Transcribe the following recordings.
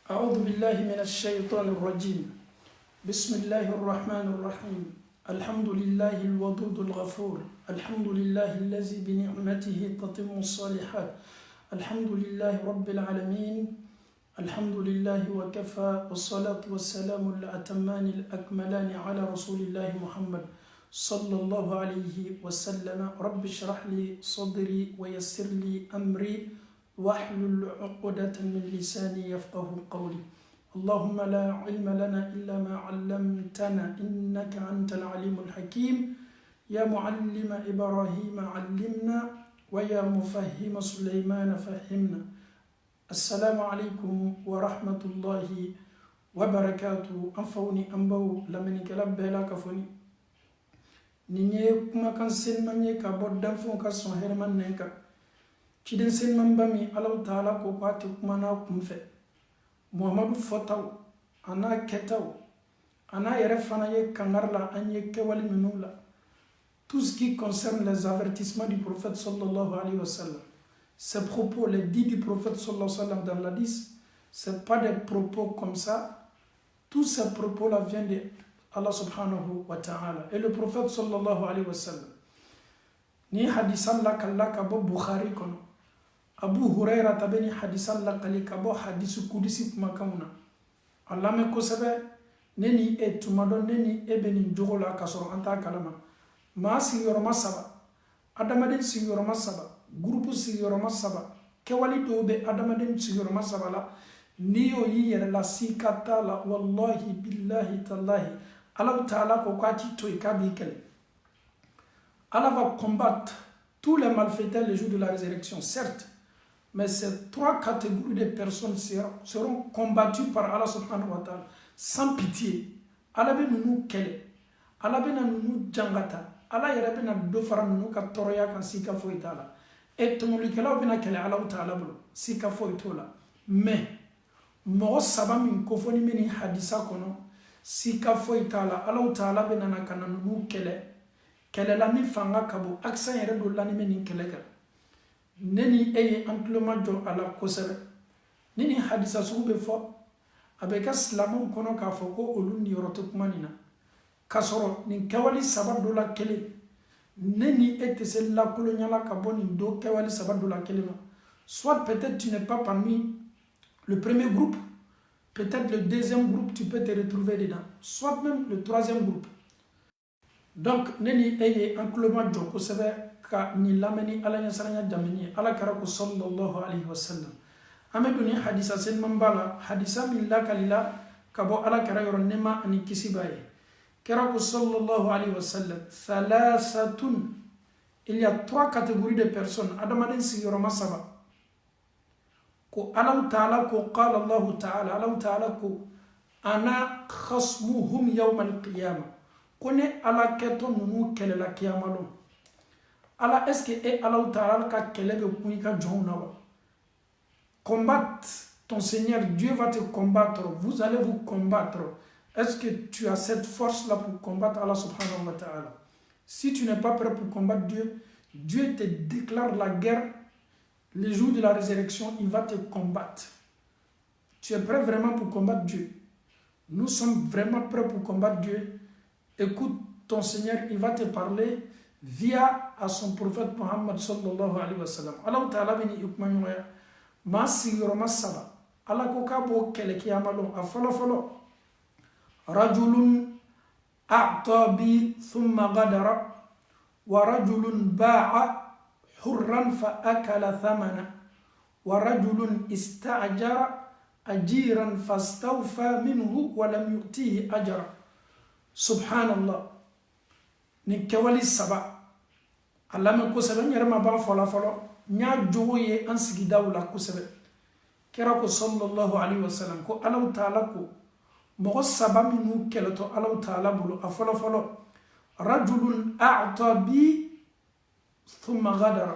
أعوذ بالله من الشيطان الرجيم. بسم الله الرحمن الرحيم. الحمد لله الودود الغفور. الحمد لله الذي بنعمته تتم الصالحات. الحمد لله رب العالمين. الحمد لله وكفى، والصلاة والسلام الأتمان الأكملان على رسول الله محمد صلى الله عليه وسلم. رب اشرح لي صدري ويسر لي أمري واحلل عقدة من لساني يفقه قولي. اللهم لا علم لنا إلا ما علمتنا إنك أنت العليم الحكيم. يا معلم إبراهيم علمنا، ويا مفهم سليمان فهمنا. السلام عليكم ورحمة الله وبركاته. أنفوني أنبو لمن كلاب بلا كفوني نيني كما كان سن مني كبود دفون كسون هرمان نيكا كيدن سن من بامي الله تعالى كوكاتي كمانا كمفه محمد فتاو أنا كتاو أنا يرفانا يكنغرلا أن يكوالي منولا. Tout ce qui concerne les avertissements du prophète sallallahu alayhi wa sallam, ces propos, les dits du prophète sallallahu alayhi wa sallam dans l'hadith, ce n'est pas des propos comme ça. Tous ces propos-là viennent de Allah subhanahu wa ta'ala. Et le prophète sallallahu alayhi wa sallam, ni hadisan la kalla kabo Bukhari kono, Abu Huraira tabeni hadisan la kali kabo hadisu kudisi kumakamuna. Allah me kosebe, neni e tumado neni e beni jogola kasoro anta kalama. Ma sigoroma saba, adamaden sigoroma saba, groupe sigoroma saba, kewali dobe adamaden sigoroma saba la, niyo yiyere la sikata la, wallahi billahi tallahi, Allah ta'ala kokati to ikabi kele. Allah va combattre tous les malfaiteurs le jour de la résurrection, certes, mais ces trois catégories de personnes seront combattues par Allah subhanahu wa ta'ala, sans pitié. Allah ben nous kele, Allah ben nous jangata, Allah yɛrɛ bɛna dɔ fara ninnu ka tɔɔrɔya kan sika foyi t'a la. Tɔmɔlikɛlaw bɛna kɛlɛ Alahu Taala bolo, sika foyi t'o la. Mais mɔgɔ saba min kofɔni bɛ nin hadisa kɔnɔ, sika foyi t'a la. Alahu Taala bɛna na ka na ninnu kɛlɛ, kɛlɛla min fanga ka bon, accent yɛrɛ dɔ la ni bɛ nin kɛlɛ kɛ. Ne ni e ye an tulo ma jɔ a la kosɛbɛ. Ni nin hadisa sugu bɛ fɔ, a bɛ kɛ silamɛw kɔnɔ k'a fɔ ko olu niyɔrɔ tɛ kuma nin na. Kasoro nin kɛwali saba dɔ la kelen, ne ni e tɛ se lakolonyala ka bɔ nin do kɛwali saba dɔ la kelen ma. Soit peut-être tu n'es pas parmi le premier groupe, peut-être le deuxième groupe tu peux te retrouver dedans, soit même le troisième groupe. Donc ne ni e ye an tulo ma jɔ kosɛbɛ ka nin lamɛnni Ala ɲɛsiranya jamani ye, Ala kɛra ko sallallahu alayhi wa sallam. An bɛ don ni hadisa seliman ba la, hadisa min lakalila ka bɔ Ala kɛra yɔrɔ nɛɛma ani kisi b'a ye. Kérako sallallahu alayhi wa sallam, thalathatun, il y a trois catégories de personnes. Adamaden sigoroma saba. Ko Allah Ta'ala ko qala Allah Ta'ala, Allah Ta'ala ko ana khasmuhum yawm al-qiyamah. Kone ala keto nunu kele la kiyama lo. Allah est-ce que e Allah Ta'ala ka kele be kuyi ka jona wa? Combattre ton Seigneur, Dieu va te combattre, vous allez vous combattre. Est-ce que tu as cette force-là pour combattre Allah subhanahu wa ta'ala? Si tu n'es pas prêt pour combattre Dieu, Dieu te déclare la guerre. Le jour de la résurrection, il va te combattre. Tu es prêt vraiment pour combattre Dieu? Nous sommes vraiment prêts pour combattre Dieu. Écoute ton Seigneur, il va te parler via à son prophète Muhammad sallallahu alayhi wa sallam. Allah ta'ala bini yukmanyoya. Ma sigiroma saba. Allah koka bo keleki amalon. Afolo folo. رجل أعطى بي ثم غدر ورجل باع حرا فأكل ثمنا ورجل استأجر أجيرا فاستوفى منه ولم يؤتيه أجرا. سبحان الله. نكوالي السبع الله من كسبن يرمى بان فلا فلا نيا جوي أنسجي داولا كسبن كراكو صلى الله عليه وسلم كو الله تعالى كو مغو سبا منو كيلتو الله تعالى بلو أفلو فلو رجل أعطى بي ثم غدر.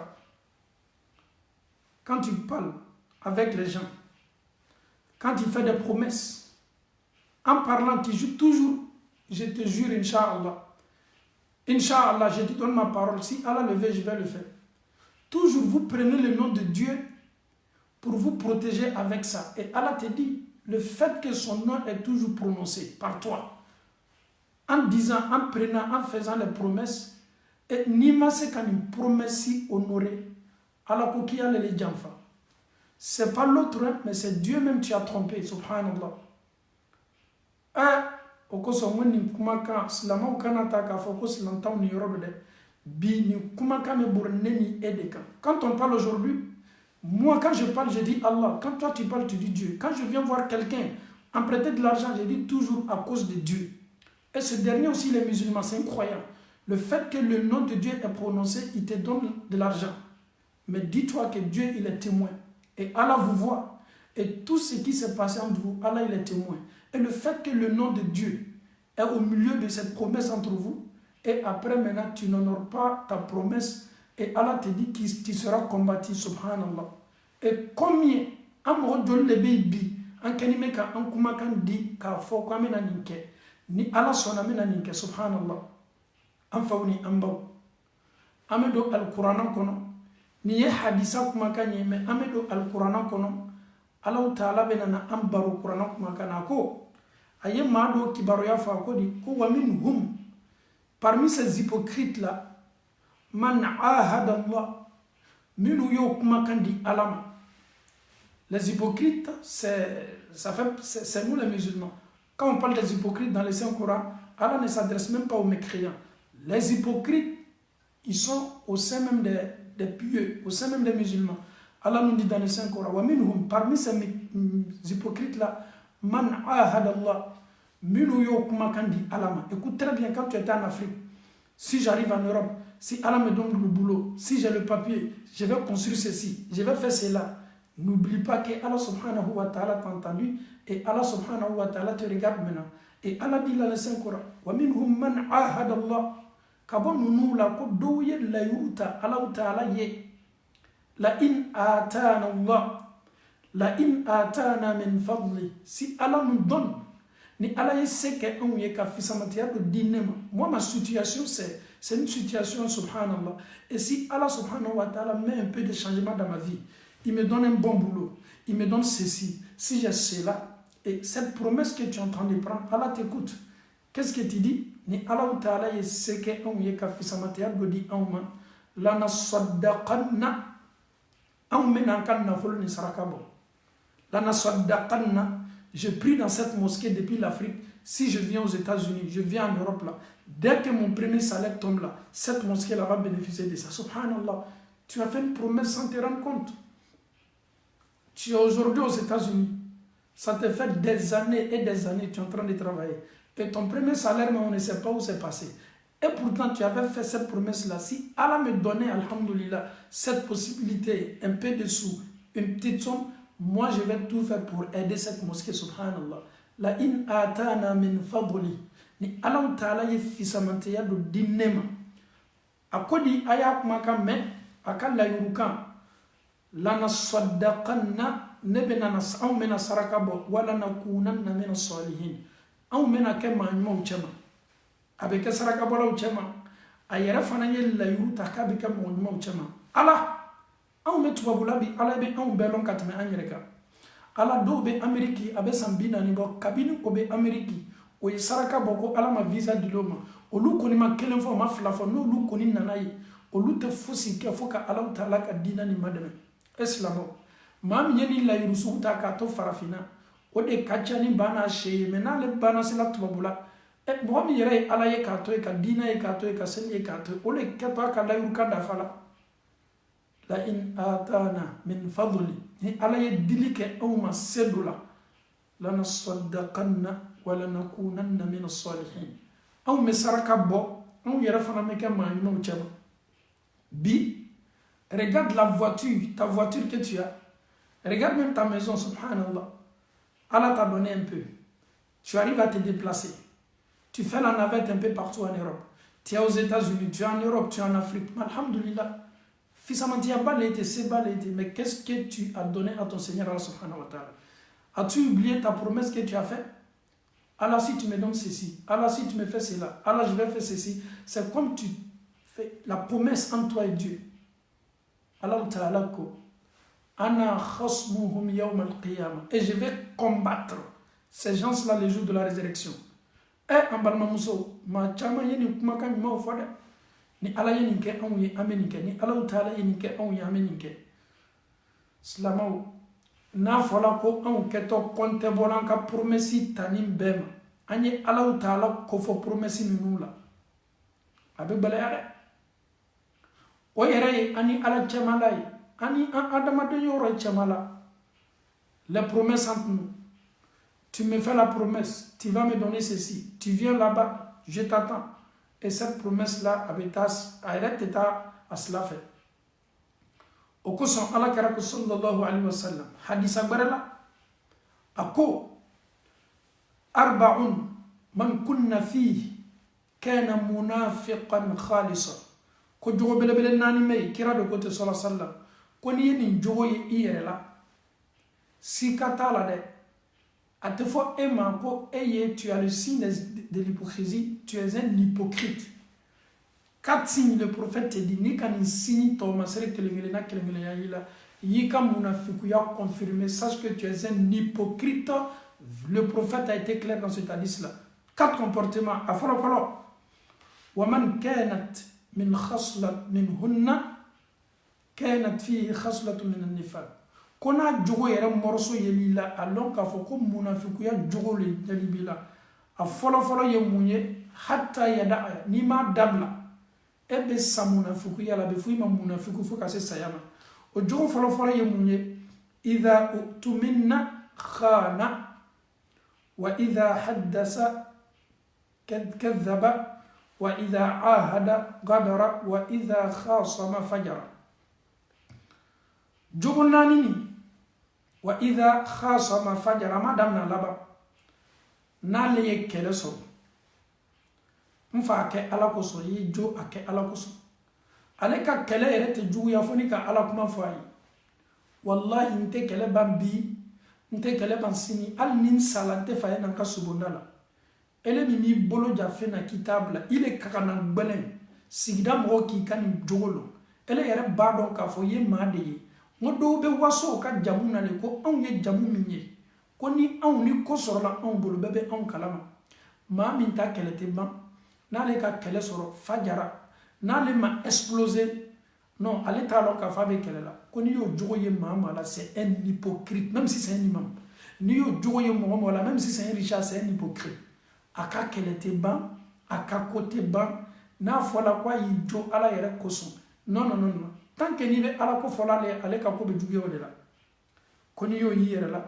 Quand tu parles avec les gens, quand tu fais des promesses, en parlant tu jures toujours, je te jure Inch'Allah, Inch'Allah, je te donne ma parole, si Allah le veut je vais le faire. Toujours vous prenez le nom de Dieu pour vous protéger avec ça. Et Allah te dit, le fait que son nom est toujours prononcé par toi, en disant, en prenant, en faisant les promesses, et Nima c'est quand une promesse honorée, alors qu'il y a les gens. C'est pas l'autre, hein, mais c'est Dieu même qui tu as trompé, subhanallah. Quand on parle aujourd'hui, moi quand je parle, je dis Allah. Quand toi tu parles, tu dis Dieu. Quand je viens voir quelqu'un en prêter de l'argent, je dis toujours à cause de Dieu. Et ce dernier aussi, les musulmans, c'est incroyable. Le fait que le nom de Dieu est prononcé, il te donne de l'argent. Mais dis-toi que Dieu, il est témoin. Et Allah vous voit. Et tout ce qui s'est passé entre vous, Allah, il est témoin. Et le fait que le nom de Dieu est au milieu de cette promesse entre vous, et après maintenant, tu n'honores pas ta promesse, et Allah te dit qu'il tu seras combattu, subhanallah. Et combien, ni Allah sona mena ninke subhanallah anfawni ambaw amedo alquran kono ni ye hadisa kuma kanye me amedo alquran kono Allah taala benana ambaru quran kuma kana ko aye mado kibaro ya fa ko di ko wa minhum parmi ces hypocrites là man ahada Allah minu yo kuma kandi alama. Les hypocrites c'est nous les musulmans. Quand on parle des hypocrites dans le Saint-Coran, Allah ne s'adresse même pas aux mécréants. Les hypocrites, ils sont au sein même des pieux, au sein même des musulmans. Allah nous dit dans le Saint-Coran, parmi ces hypocrites-là, man ahad Allah, écoute très bien, quand tu étais en Afrique, si j'arrive en Europe, si Allah me donne le boulot, si j'ai le papier, je vais construire ceci, je vais faire cela. N'oublie pas que Allah subhanahu wa ta'ala t'a entendu et Allah subhanahu wa ta'ala te regarde maintenant. Et Allah dit dans le Saint-Coran, wa minhum man ahad Allah, kabon nous la ko douye la yuta Allah ta'ala ye. La in atana Allah, la in atana min fadli. Si Allah nous donne, ni Allah ye sait qu'on ye ka fisamatiya do dinema. Moi ma situation c'est une situation subhanallah. Et si Allah subhanahu wa ta'ala met un peu de changement dans ma vie, il me donne un bon boulot, il me donne ceci, si j'ai cela, et cette promesse que tu es en train de prendre, Allah t'écoute. Qu'est-ce que tu dis? Ni Allah ta'ala ye seke on ye ka fisamatia godi awma la nasaddaqanna aw menakan na folo ni sarakabo. La nasaddaqanna, je prie dans cette mosquée depuis l'Afrique. Si je viens aux États-Unis, je viens en Europe là, dès que mon premier salaire tombe là, cette mosquée là va bénéficier de ça. Subhanallah, tu as fait une promesse sans te rendre compte. Tu es aujourd'hui aux États-Unis, ça te fait des années et des années, tu es en train de travailler. Et ton premier salaire, mais on ne sait pas où c'est passé. Et pourtant, tu avais fait cette promesse-là. Si Allah me donnait, alhamdoulilah, cette possibilité, un peu de sous, une petite somme, moi je vais tout faire pour aider cette mosquée, subhanallah. La in atana min fadli. Ni Allah ta'ala ye fisamanteya do dinema. Akodi ayak makame, akal la yurukan. Lana saddaqanna nebena nas aw mena sarakabo wala nakunanna min as-salihin aw mena kema nyuma uchema abeke sarakabo la uchema ayera fananye la yuta kabika mo nyuma uchema ala aw metu babulabi ala be aw belon katme anyereka ala do be ameriki abe sambina ni bo kabini ko be ameriki o sarakabo ko ala ma visa diploma o lu ko ni ma kelen fo ma flafo no lu ko ni nanayi o lu te fosi ke foka ala taala ka dina ni madame Islamo mam yeni la yurusu ta ka to farafina o de kachani bana shey menale bana sila tubabula e mo mi yere ala ye ka to e ka dina e ka to e ka sen e ka to o le ka to ka la yuruka da fala la in atana min fadli ni ala ye dilike o ma sedula la nasaddaqanna wa la nakunanna min as-salihin aw mesaraka bo aw yere fana me ka ma nyuma uchaba bi. Regarde la voiture, ta voiture que tu as. Regarde même ta maison, subhanallah. Allah t'a donné un peu. Tu arrives à te déplacer. Tu fais la navette un peu partout en Europe. Tu es aux États-Unis, tu es en Europe, tu es en Afrique. Alhamdulillah. Mais qu'est-ce que tu as donné à ton Seigneur Allah subhanahu wa ta'ala? As-tu oublié ta promesse que tu as faite? Allah, si tu me donnes ceci. Allah, si tu me fais cela. Allah, je vais faire ceci. C'est comme tu fais la promesse entre toi et Dieu. Allah Ta'ala ko Ana khasmuhum yawm al-qiyamah. Et je vais combattre ces gens-là le jour de la résurrection. En balma muso, ma chama yeni kuma kan ma fada. Ni ala yeni ke an yi amenike, ni ala taala yeni ke an yi amenike. Slamaw, na fola ko an keto konte bolan ka promesi tanim bema. Anye ala taala ko fo promesi nunula. Abe balaya. O yere ani ala chamalai, ani adama de yoro chamala. La promesse entre nous. Tu me fais la promesse, tu vas me donner ceci. Tu viens là-bas, je t'attends. Et cette promesse-là, abetas, ayret eta aslafe. Au cours Allah karaku sallallahu alayhi wa sallam, hadith akbarela, ako, arba'un, man kunna fihi, kana munafiqan khalisa. Ko jogo bele bele nani mei, kira de kote sallallahu alayhi wa sallam, ko ni yeni jogo ye iyere la, si kata la de, à te fois tu as le signe de l'hypocrisie, tu es un hypocrite. 4 signes le prophète te dit, ni kan signe Thomas kelengelena kelengelena yika munafikuya confirmé, sache que tu es un hypocrite. Le prophète a été clair dans cet hadith là. 4 comportements. Afro falo. Waman kanat min khaslat minhunna kanat fihi khaslatun min an-nifaq. Kona jogo yere morso yelila alon ka fo ko munafiku ya jogo le dalibila a folo folo ye munye hatta yada ni ma dabla ebe sa munafiku ya la be fu ma munafiku fu ka se sayama o jogo folo folo ye munye idha utuminna khana wa idha haddasa kadhaba wa idha ahada gadara wa idha khasama fajara. Jogo nani wa idha khasama fajara madamna laba na le kele so mfa ke ala ko so yi jo ake ala ko so ale ka kele ere te ju ya foni ka ala kuma fai wallahi nte kele bambi nte kele bansini al nin salante fa na ka subonala ele mi bolo ja fe na kitabla ile kakana gbelen sigida mo ki kan jogolo ele ere ba don ka fo ye ma de yi ngodo be waso ka jamu na le ko on ye jamu minye ko ni on ni ko sorola on bolo bebe on kalama ma min ta kele te ban na le ka kele soro fajara na le ma exploser non ale ta lo ka fa be kele la ko ni yo jogo ye mama la c'est un hypocrite même si c'est un imam ni yo jogo ye mama la même si c'est un richard c'est un hypocrite aka kele te ban aka côté ban na fola kwa yi jo ala yere koso non non non tant que ni be ala ko fola le ale ka ko be juge o de la koni yo yere la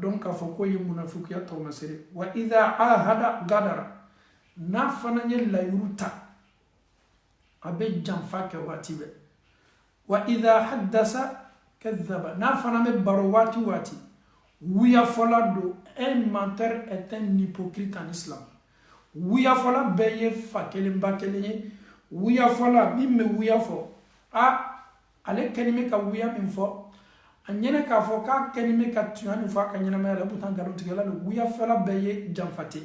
donc ka fo ko ye munafiku ya to masere wa idha ahada gadara na fana nye la yuruta abe janfa ke wati be wa idha haddasa kadhaba na fana me baro wati wiya fola do un menteur est un hypocrite en islam wiya fola beye fakele mbakele wiya fola mimme wiya fo ale kenime ka wiya min fo anyene ka fo ka kenime ka tuani fo ka nyena mala butan galo tigala lo wiya fola beye jamfate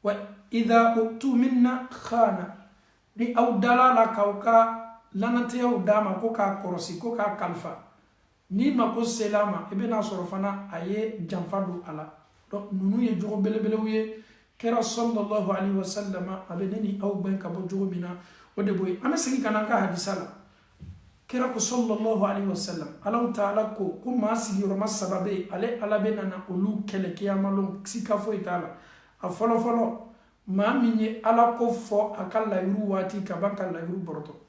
wa idha utu minna khana ni awdala la kauka lanate awdama ko ka korosi ko ka kalfa ni mako selama ebe na sorofana aye jamfadu ala donc nunu ye jogo belebele wiye kera sallallahu alaihi wasallam abeneni aw ben ka bo jogo mina o de boy amesigi kanaka hadisala kera ko sallallahu alaihi wasallam Allah ta'ala ko ma sigi roma sababe ale ala benana olu kele kiyamalo sika fo itala a folo folo ma minye ala ko fo akalla yuru wati ka banka la yuru borto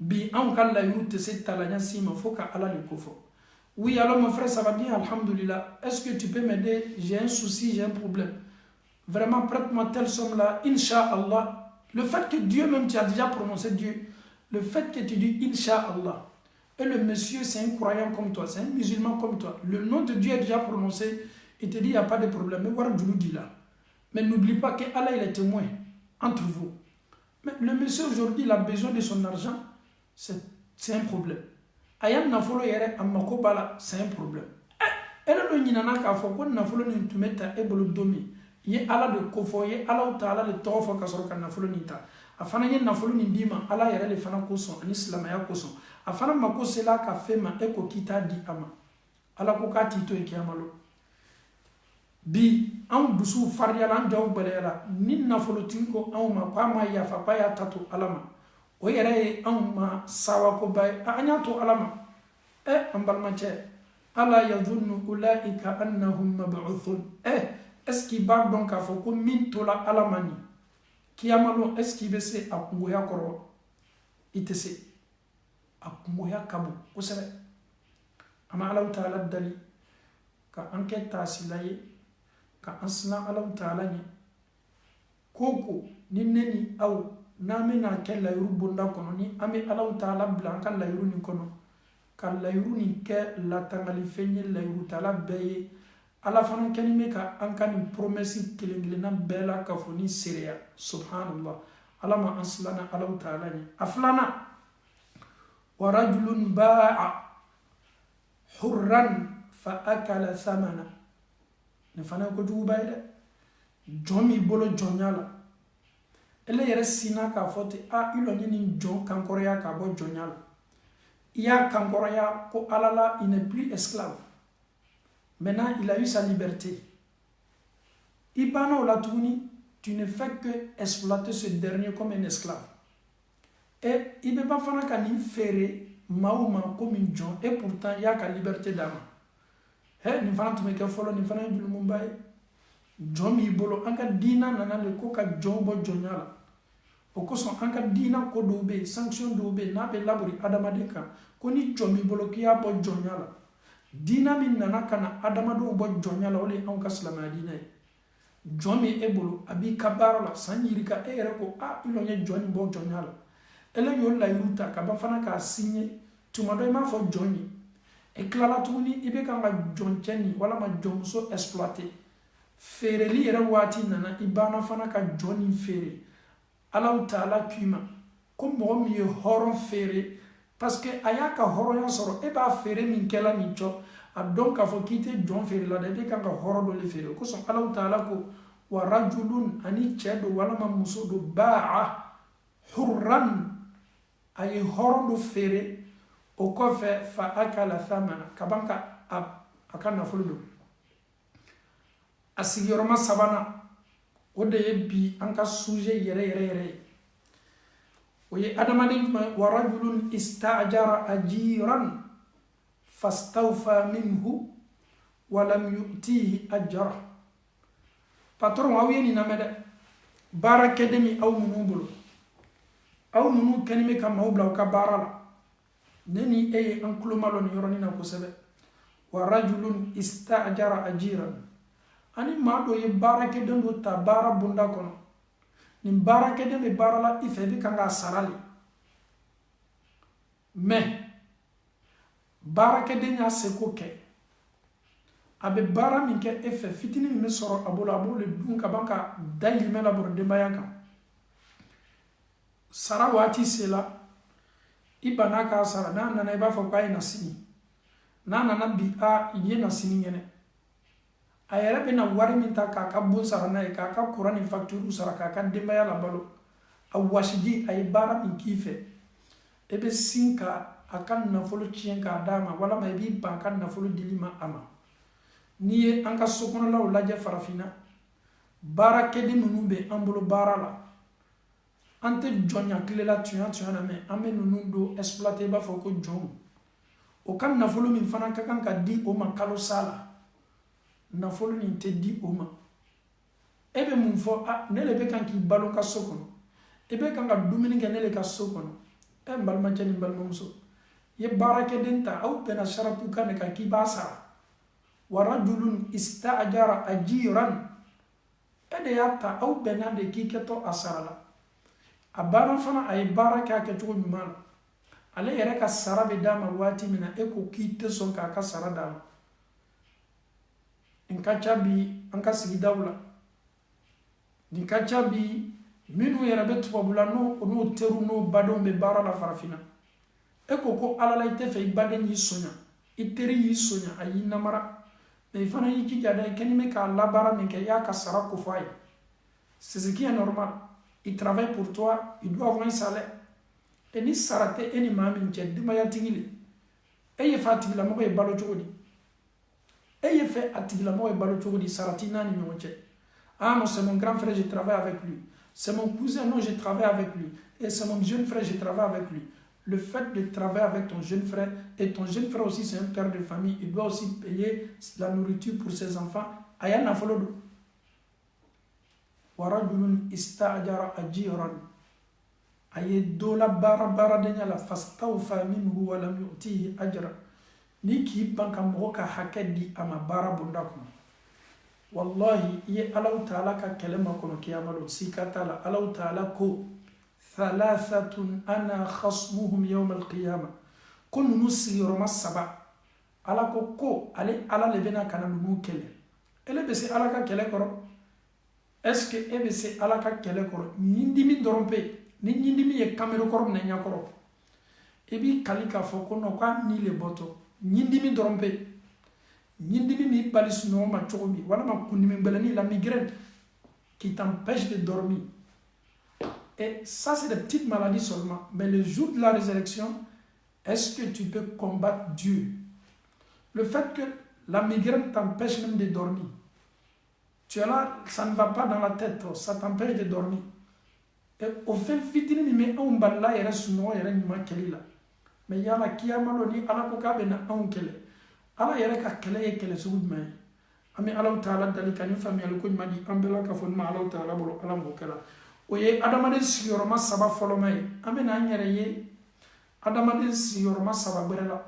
bi an kalla yuru te se talanya sima fo ka ala le ko fo. Oui, alors mon frère, ça va bien, alhamdoulilah. Est-ce que tu peux m'aider? J'ai un souci, j'ai un problème. Vraiment, prête-moi telle somme-là, Inch'Allah. Le fait que Dieu même, tu as déjà prononcé Dieu, le fait que tu dis Inch'Allah, et le monsieur, c'est un croyant comme toi, c'est un musulman comme toi, le nom de Dieu est déjà prononcé, il te dit, il n'y a pas de problème. Mais voilà, je vous dis là. Mais n'oublie pas qu'Allah, il est témoin entre vous. Mais le monsieur, aujourd'hui, il a besoin de son argent, c'est un problème. Ayam nafolo yere amako bala, c'est un problème. Elle a le nina ka fo ko nafolo ni tumeta e bolo domi. Ye ala de kofo ye ala ta'ala le tofo ka soro ka nafolo nita. afana ye nafolo ni dima ala yɛrɛ le fana kosɔn ani silamɛya kosɔn a fana mako sela ka fɛn ma e ko k'i t'a di a ma ala ko k'a t'i to yen kiyama lo bi anw dusuw fariyala an jaw gbɛlɛyara ni nafolotigi ko anw ma k'a ma yafa k'a y'a ta to ala ma o yɛrɛ ye anw ma sawakoba ye an y'a to ala ma an balimacɛ ala yazunnu ulaika annahum mab'uthun est-ce qu'il b'a dɔn k'a fɔ ko min tola ala ma nin kiyama lo est-ce qu'il bɛ se a kungoya kɔrɔ i tɛ se a kungoya ka bon kosɛbɛ an ma alaw taala dali ka an kɛ taasila ye ka an silan alaw taala ɲɛ ko ni ne ni aw n'an bɛna kɛ layiru bonda kɔnɔ ni an bɛ alaw taala bila an ka layiru nin kɔnɔ ka layiru nin kɛ latangali fɛn ye layiru taala bɛɛ ye ala fana kɛlen bɛ ka an ka nin promesse kelen kelenna bɛɛ la ka fɔ ni seereya subhanallah ala ma an silanna alaw taala ɲɛ a filanan wa rajulun ba'a hurran fa akala thamana nin fana ye kojuguba ye dɛ jɔn min bolo jɔnya la ele yɛrɛ sinna k'a fɔ ten i lɔ ye nin jɔn kankɔrɔya k'a bɔ jɔnya la i y'a kankɔrɔya ko ala la il n'est plus esclave maintenant il a eu sa liberté i banna o la tuguni tu ne fais que exploiter ce dernier comme un esclave et i bɛ ba fana ka nin feere maaw ma comme jɔn et pourtant i y'a ka liberté d'a ma nin fana tun bɛ kɛ fɔlɔ nin fana ye jurumuba ye jɔn b'i bolo an ka diina nana le ko ka jɔn bɔ jɔnya la o kosɔn an ka diina ko dɔw bɛ yen sanction dɔw bɛ yen n'a bɛ labori adamaden kan ko ni jɔn b'i bolo k'i y'a bɔ jɔnya la diina min nana ka na adamadenw bɔ jɔnya la o de ye anw ka silamɛya diina ye jɔn min e bolo a b'i ka baara la san yirika e yɛrɛ ko i lɔ ye jɔn nin bɔ jɔnya la ele y'o layiru ta ka ban fana k'a signé tuma dɔ i m'a fɔ jɔn ye e tilala tuguni i bɛ kan ka jɔn cɛ nin walama jɔnmuso exploiter feereli yɛrɛ waati nana i banna fana ka jɔn nin feere alaw taala k'i ma ko mɔgɔ min ye hɔrɔn feere parce que a y'a ka hɔrɔnya sɔrɔ e b'a feere min kɛla nin cɔ a dɔn k'a fɔ k'i tɛ jɔn feere la dɛ i bɛ kan ka hɔrɔn dɔ de feere o kosɔn alaw taala ko wa rajulun ani cɛ do walama muso do ba'a hurran a ye hɔrɔn do feere o kɔfɛ fa akala thamana ka ban ka a ka nafolo don a sigiyɔrɔma sabanan o de ye bi an ka sujet yɛrɛ yɛrɛ yɛrɛ ye o ye adamaden jumɛn wa rajulun istajara ajiran fastawfa minhu walam yu'tihi ajra patron aw ye nin lamɛn dɛ baarakɛden min aw minnu bolo aw minnu kɛlen bɛ ka maaw bila aw ka baara la ne ni e ye an tulo ma lɔ nin yɔrɔnin na kosɛbɛ wa rajulun istajara ajiran ani maa dɔ ye baarakɛden dɔ ta baara bonda kɔnɔ nin baarakɛden bɛ baara la i fɛ i bɛ kan k'a sara le mais baarakɛden y'a seko kɛ a bɛ baara min kɛ e fɛ fitinin min bɛ sɔrɔ a bolo a b'o le dun ka ban ka dayirimɛ labɔ denbaya kan sara waati sela i banna k'a sara n'a nana i b'a fɔ k'a ye na sini n'a nana bi i ye na sini ɲɛnɛ a yɛrɛ bɛna wari min ta k'a ka bon sara n'a ye k'a ka kuran ni facture sara k'a ka denbaya labalo a wasiji a ye baara min k'i fɛ e bɛ sin ka a ka nafolo tiɲɛ k'a d'a ma walama i b'i ban ka nafolo dili ma a ma n'i ye an ka sokɔnɔlaw lajɛ farafinna baarakɛden minnu bɛ an bolo baara la an tɛ jɔnya tilela tunya na mɛ an bɛ ninnu don exploiter i b'a fɔ ko jɔnw o ka nafolo min fana ka kan ka di o ma kalo sa la nafolo nin tɛ di o ma e bɛ mun fɔ ne le bɛ kan k'i balo n ka so kɔnɔ e bɛ kan ka dumuni kɛ ne le ka so kɔnɔ n balimacɛ ni balimamuso i ye baarakɛden ta aw bɛnna saratu kan de kan k'i b'a sara wa rajulun istajara ajiran e de y'a ta aw bɛnna de k'i kɛtɔ a sara la a banna fana a ye baara kɛ a kɛcogo ɲuman na ale yɛrɛ ka sara bɛ d'a ma waati min na e ko k'i tɛ sɔn k'a ka sara d'a ma nin ka ca bi an ka sigidaw la nin ka ca bi minnu yɛrɛ bɛ tubabula n'o teriw n'o badenw bɛ baara la farafinna e ko ala la i tɛ fɛ i baden y'i soɲa i teri y'i soɲa a y'i namara mais i fana y'i jija dɛ i kɛlen bɛ k'a labaara min kɛ i y'a ka sara ko fɔ a ye c'est ce qui est normal il travaille pour toi, il doit avoir un salaire. Et ni sarate et ni mamin tchè dimaya tingili. Et il fait atigila mo e balo chogodi. Et il fait atigila mo e balo chogodi saratina ni nyonche. Ah non, c'est mon grand frère, je travaille avec lui. C'est mon cousin, non, je travaille avec lui. Et c'est mon jeune frère, je travaille avec lui. Le fait de travailler avec ton jeune frère, et ton jeune frère aussi c'est un père de famille, il doit aussi payer la nourriture pour ses enfants. Aya na folodo. Warajulun istajara ajiran. Aye dola bara denya la fastawfa minhu wa lam yu'tihi ajra. Ni ki banka moka hakedi ama bara bondakum. Wallahi ye Allah Ta'ala ka kelema kono kiyamalo sikatala Allah Ta'ala ko thalathatun ana khasmuhum yawm al-qiyamah kun nusiro masaba ala ko ale ala lebena kana nu kele ele be se ala ka kele koro est-ce que e be se ala ka kele koro nyindimi dorompe ni nyindimi ye kamero koro na nya koro e bi kalika fo ko no kwa ni le boto nyindimi dorompe nyindimi mi balis no ma chomi wala ma kundimi belani la migraine qui t'empêche de dormir. Et ça c'est des petites maladies seulement, mais le jour de la résurrection, est-ce que tu peux combattre Dieu? Le fait que la migraine t'empêche même de dormir, tu es là, ça ne va pas dans la tête, ça t'empêche de dormir. Et au fait fitini mais on balla et reste no et renima kelila. Mais il y a la kiamaloni ala koka bena on kele. Ala yere ka kele sugud may ami Allah Ta'ala dali kan fami al ko madi ambela ka fon ma Allah Ta'ala bolo ala mo kala o ye adamade siyoroma saba folo may amena nyere ye adamade siyoroma saba berela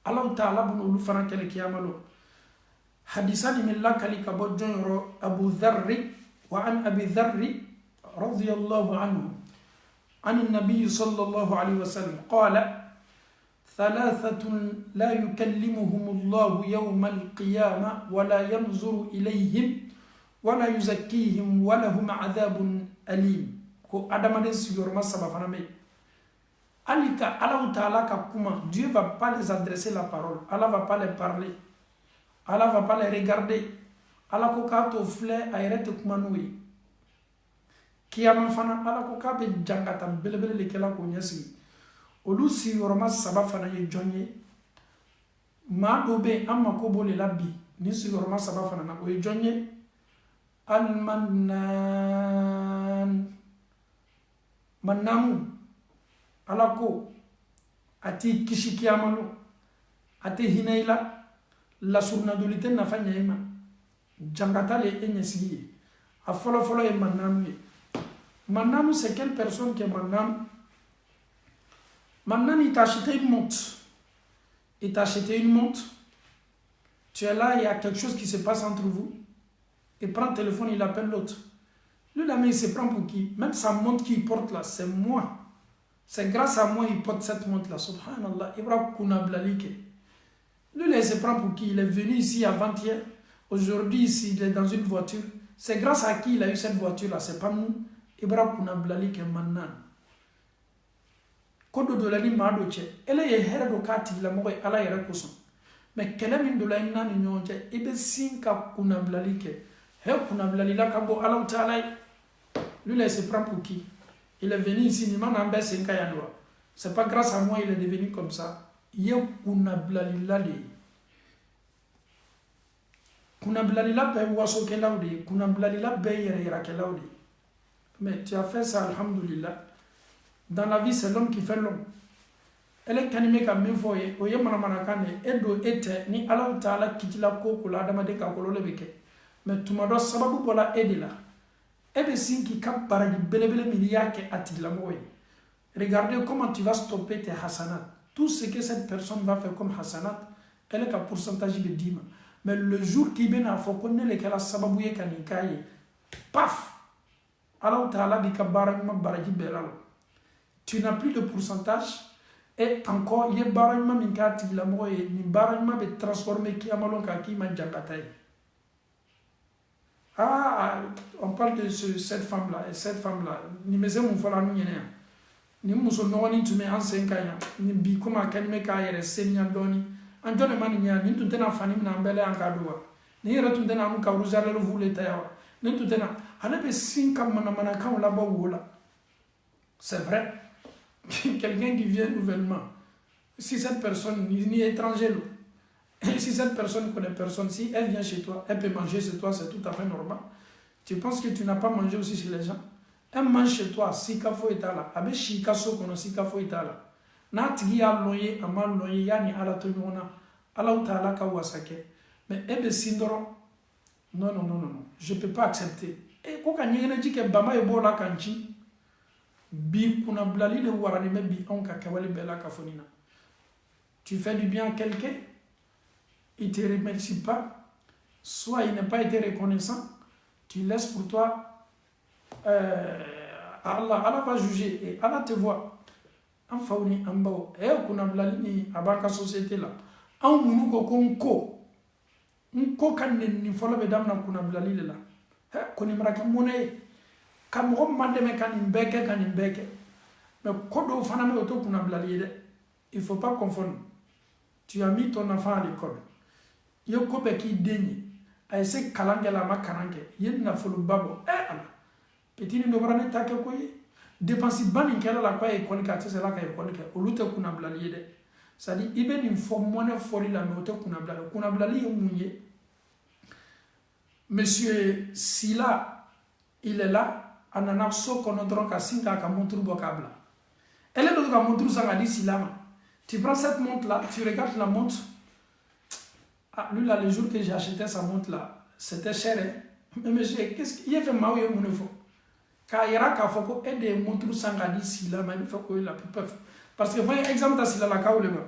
Allah Ta'ala bunu lu fana kele kiyamalo hadisani min la kalika bo jonro Abu Dharr wa an Abi Dharr radiyallahu anhu عن النبي صلى الله عليه وسلم قال ثلاثة لا يكلمهم الله يوم القيامة ولا ينظر إليهم ولا يزكيهم ولهم عذاب أليم ko adamade sigurma saba fana me alika Allah Ta'ala ka kuma Dieu va pas les adresser la parole, Allah va pas les parler, Allah va pas les regarder, Allah ko ka to fle ayrete kuma noui kiyama fana Allah ko ka be jangata belebele le kala ko nyasi olu si yoroma saba fana ye jonye ma do be amma ko bole labbi ni si yoroma saba fana na o ye jonye al-mannan mannamu alako ati kishi kiyamalo ati hinaila la surnadulite na fanya ema jangata le enyesi a folo e mannamu mannamu c'est quelle personne qui est mannamu? Maintenant, il t'a acheté une montre. Il t'a acheté une montre. Tu es là, il y a quelque chose qui se passe entre vous. Il prend le téléphone, il appelle l'autre. Lui, là, mais il se prend pour qui? Même sa montre qu'il porte là, c'est moi. C'est grâce à moi qu'il porte cette montre là. Subhanallah. Lui, là, il se prend pour qui? Il est venu ici avant-hier. Aujourd'hui, ici, il est dans une voiture. C'est grâce à qui il a eu cette voiture là? C'est pas nous. Ibrahim Kunablali Mannan. Kodo do la ni mado che ele ye here do kati la mo ala yere kuso me kele min do la ina ni nyonje ibe sinka kuna blalike he kuna blalila ka bo Allah Ta'ala lui là se prend pour qui? Il est venu ici ni mana mbe sinka ya doa. C'est pas grâce à moi il est devenu comme ça. Ye kuna blalila le kuna blalila be waso ke lawde kuna blalila be yere ke lawde. Mais tu as fait ça alhamdulillah. Dans la vie, c'est l'homme qui fait l'homme. Elle est kanime ka min fo ye o ye manamana kane e do ete ni Allah Ta'ala kitila ko ko la adamade ka ko lo beke mais tuma do sababu bola edila e be sinki ka baradi belebele mi yake atila moye. Regardez comment tu vas stopper tes hasanat. Tout ce que cette personne va faire comme hasanat, elle est un pourcentage de dîme. Mais le jour qui vient à faut connaître les kala sababu ye kanikaye paf Allah Ta'ala bi ka barama baradi belalo. Tu n'as plus de pourcentage et encore il y a barama minkati la moye ni barama be transformer qui amalon ka ki man jangatay. Ah, on parle de cette femme là et cette femme là ni meze mon fola nu nyene ni muso noni tu me ansen kanya ni bi kuma kan me ka yere senya doni an jone man nya ni tun tena fani na mbele an ka doa ni yere tun tena mu ka ruzala lu vule tayawa ni tun tena C'est vrai. Quelqu'un qui vient nouvellement, si cette personne ni étranger, si cette personne connaît personne, si elle vient chez toi, elle peut manger chez toi, c'est tout à fait normal. Tu penses que tu n'as pas mangé aussi chez les gens? Elle mange chez toi, si kafo est là, avec chika sokono, si kafo est là. Na tigi ya loye, ama loye, yani ala tonyona, ala utala ka wasake. Mais ebe sindoro, non, je ne peux pas accepter. Et quand on dit que Bama est bon là, kanchi, bi kuna blali le warani me bi on ka kawali bela kafonina. Tu fais du bien à quelqu'un, il ne te remercie pas, soit il n'a pas été reconnaissant, tu laisses pour toi, Allah va juger et Allah te voit. En fauni en bao, et kuna blali ni abaka société là. En munuko konko, nko kan ni folo be damna kuna blali la. He koni maraka mone kam ko mandeme kan imbeke mais kodo fana me to kuna blali de. Il faut pas confondre. Tu as mis ton enfant à l'école. Yo ko be ki denye. Ay se kalangela makaranke. Yen na folo babo. Allah. Petit ni dobrane take ko yi. Dépense bani kala la kwa école ka c'est là ka école ka olute kuna blali de. Ça dit ibe ni fo mone foli la me to kuna blali munye. Monsieur Sila, il est là, anana soko notre kasinga ka montre bokabla. Elle est dans la montre ça dit Silama. Tu prends cette montre là, tu regardes la montre. Ah, lui là, le jour que j'ai acheté sa montre là, c'était cher. Hein? Mais monsieur, qu'est-ce qu'il a fait maouye mon enfant? Car il y a ka foko et des montres sanga dit Silama, il faut que la peuple. Parce que voyez exemple à Sila la kaoulema.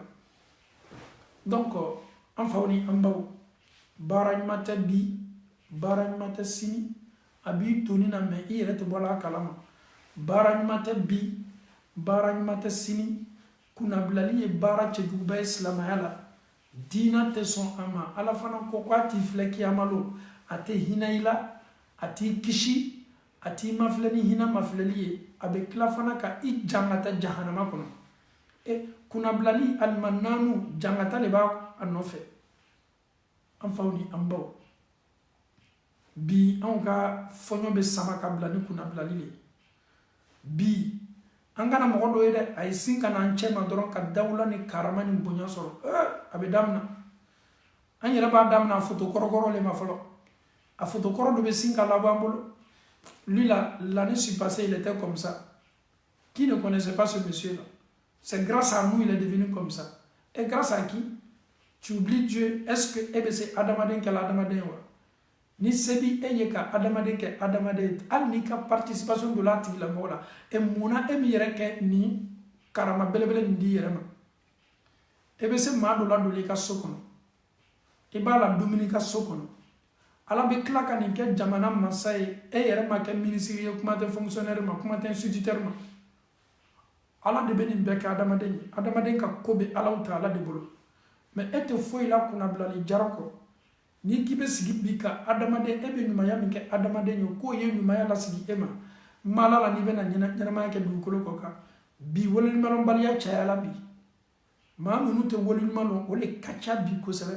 Donc en fauni en bao, baranymata bi. Baranymata sini abi tonina me irete bola kalama baranymata bi baranymata sini kuna blali e bara cheduba islam hala dina te son ama ala fana ko kwati fleki amalo ate hinaila ati kishi ati maflani hina maflali avec la fana ka I jangata jahannama kono e kuna blali almananu jangata le ba anofe en fauni ambo bi an ka fonyo be sama ka blani kuna blali le bi an kana mogo do yede ay sin kana an chema doron ka dawla ni karama ni bonya soro abe damna an yere ba damna photo korokoro le ma folo a photo koro do be sin ka la bambolo lui là l'année passée il était comme ça. Qui ne connaissait pas ce monsieur là? C'est grâce à nous il est devenu comme ça. Et grâce à qui? Tu oublies Dieu. Est-ce que c'est Adamaden qui a l'Adamaden wa? Ni sebi eyeka adamade ke adamade al ni ka participation de la tigla mola e muna e mi reke ni karama belebele ndi yerema e be se ma do la do le ka sokono e ba la dominika sokono ala be klaka ni ke jamana masai e yerema ke ministre kuma te fonctionnaire ma kuma te instituteur ma ala de benin be ka adamade ka kobe ala taala de bolo mais ete foi la kuna blali jarako ni kibe sigi bika adamade ebe nyumaya minke adamade nyo ko ye nyumaya la sigi ema malala ni bena nyana ma ke du kolo koka bi wolil malon baliya chayala bi ma munu te wolil malon ole kacha bi ko sebe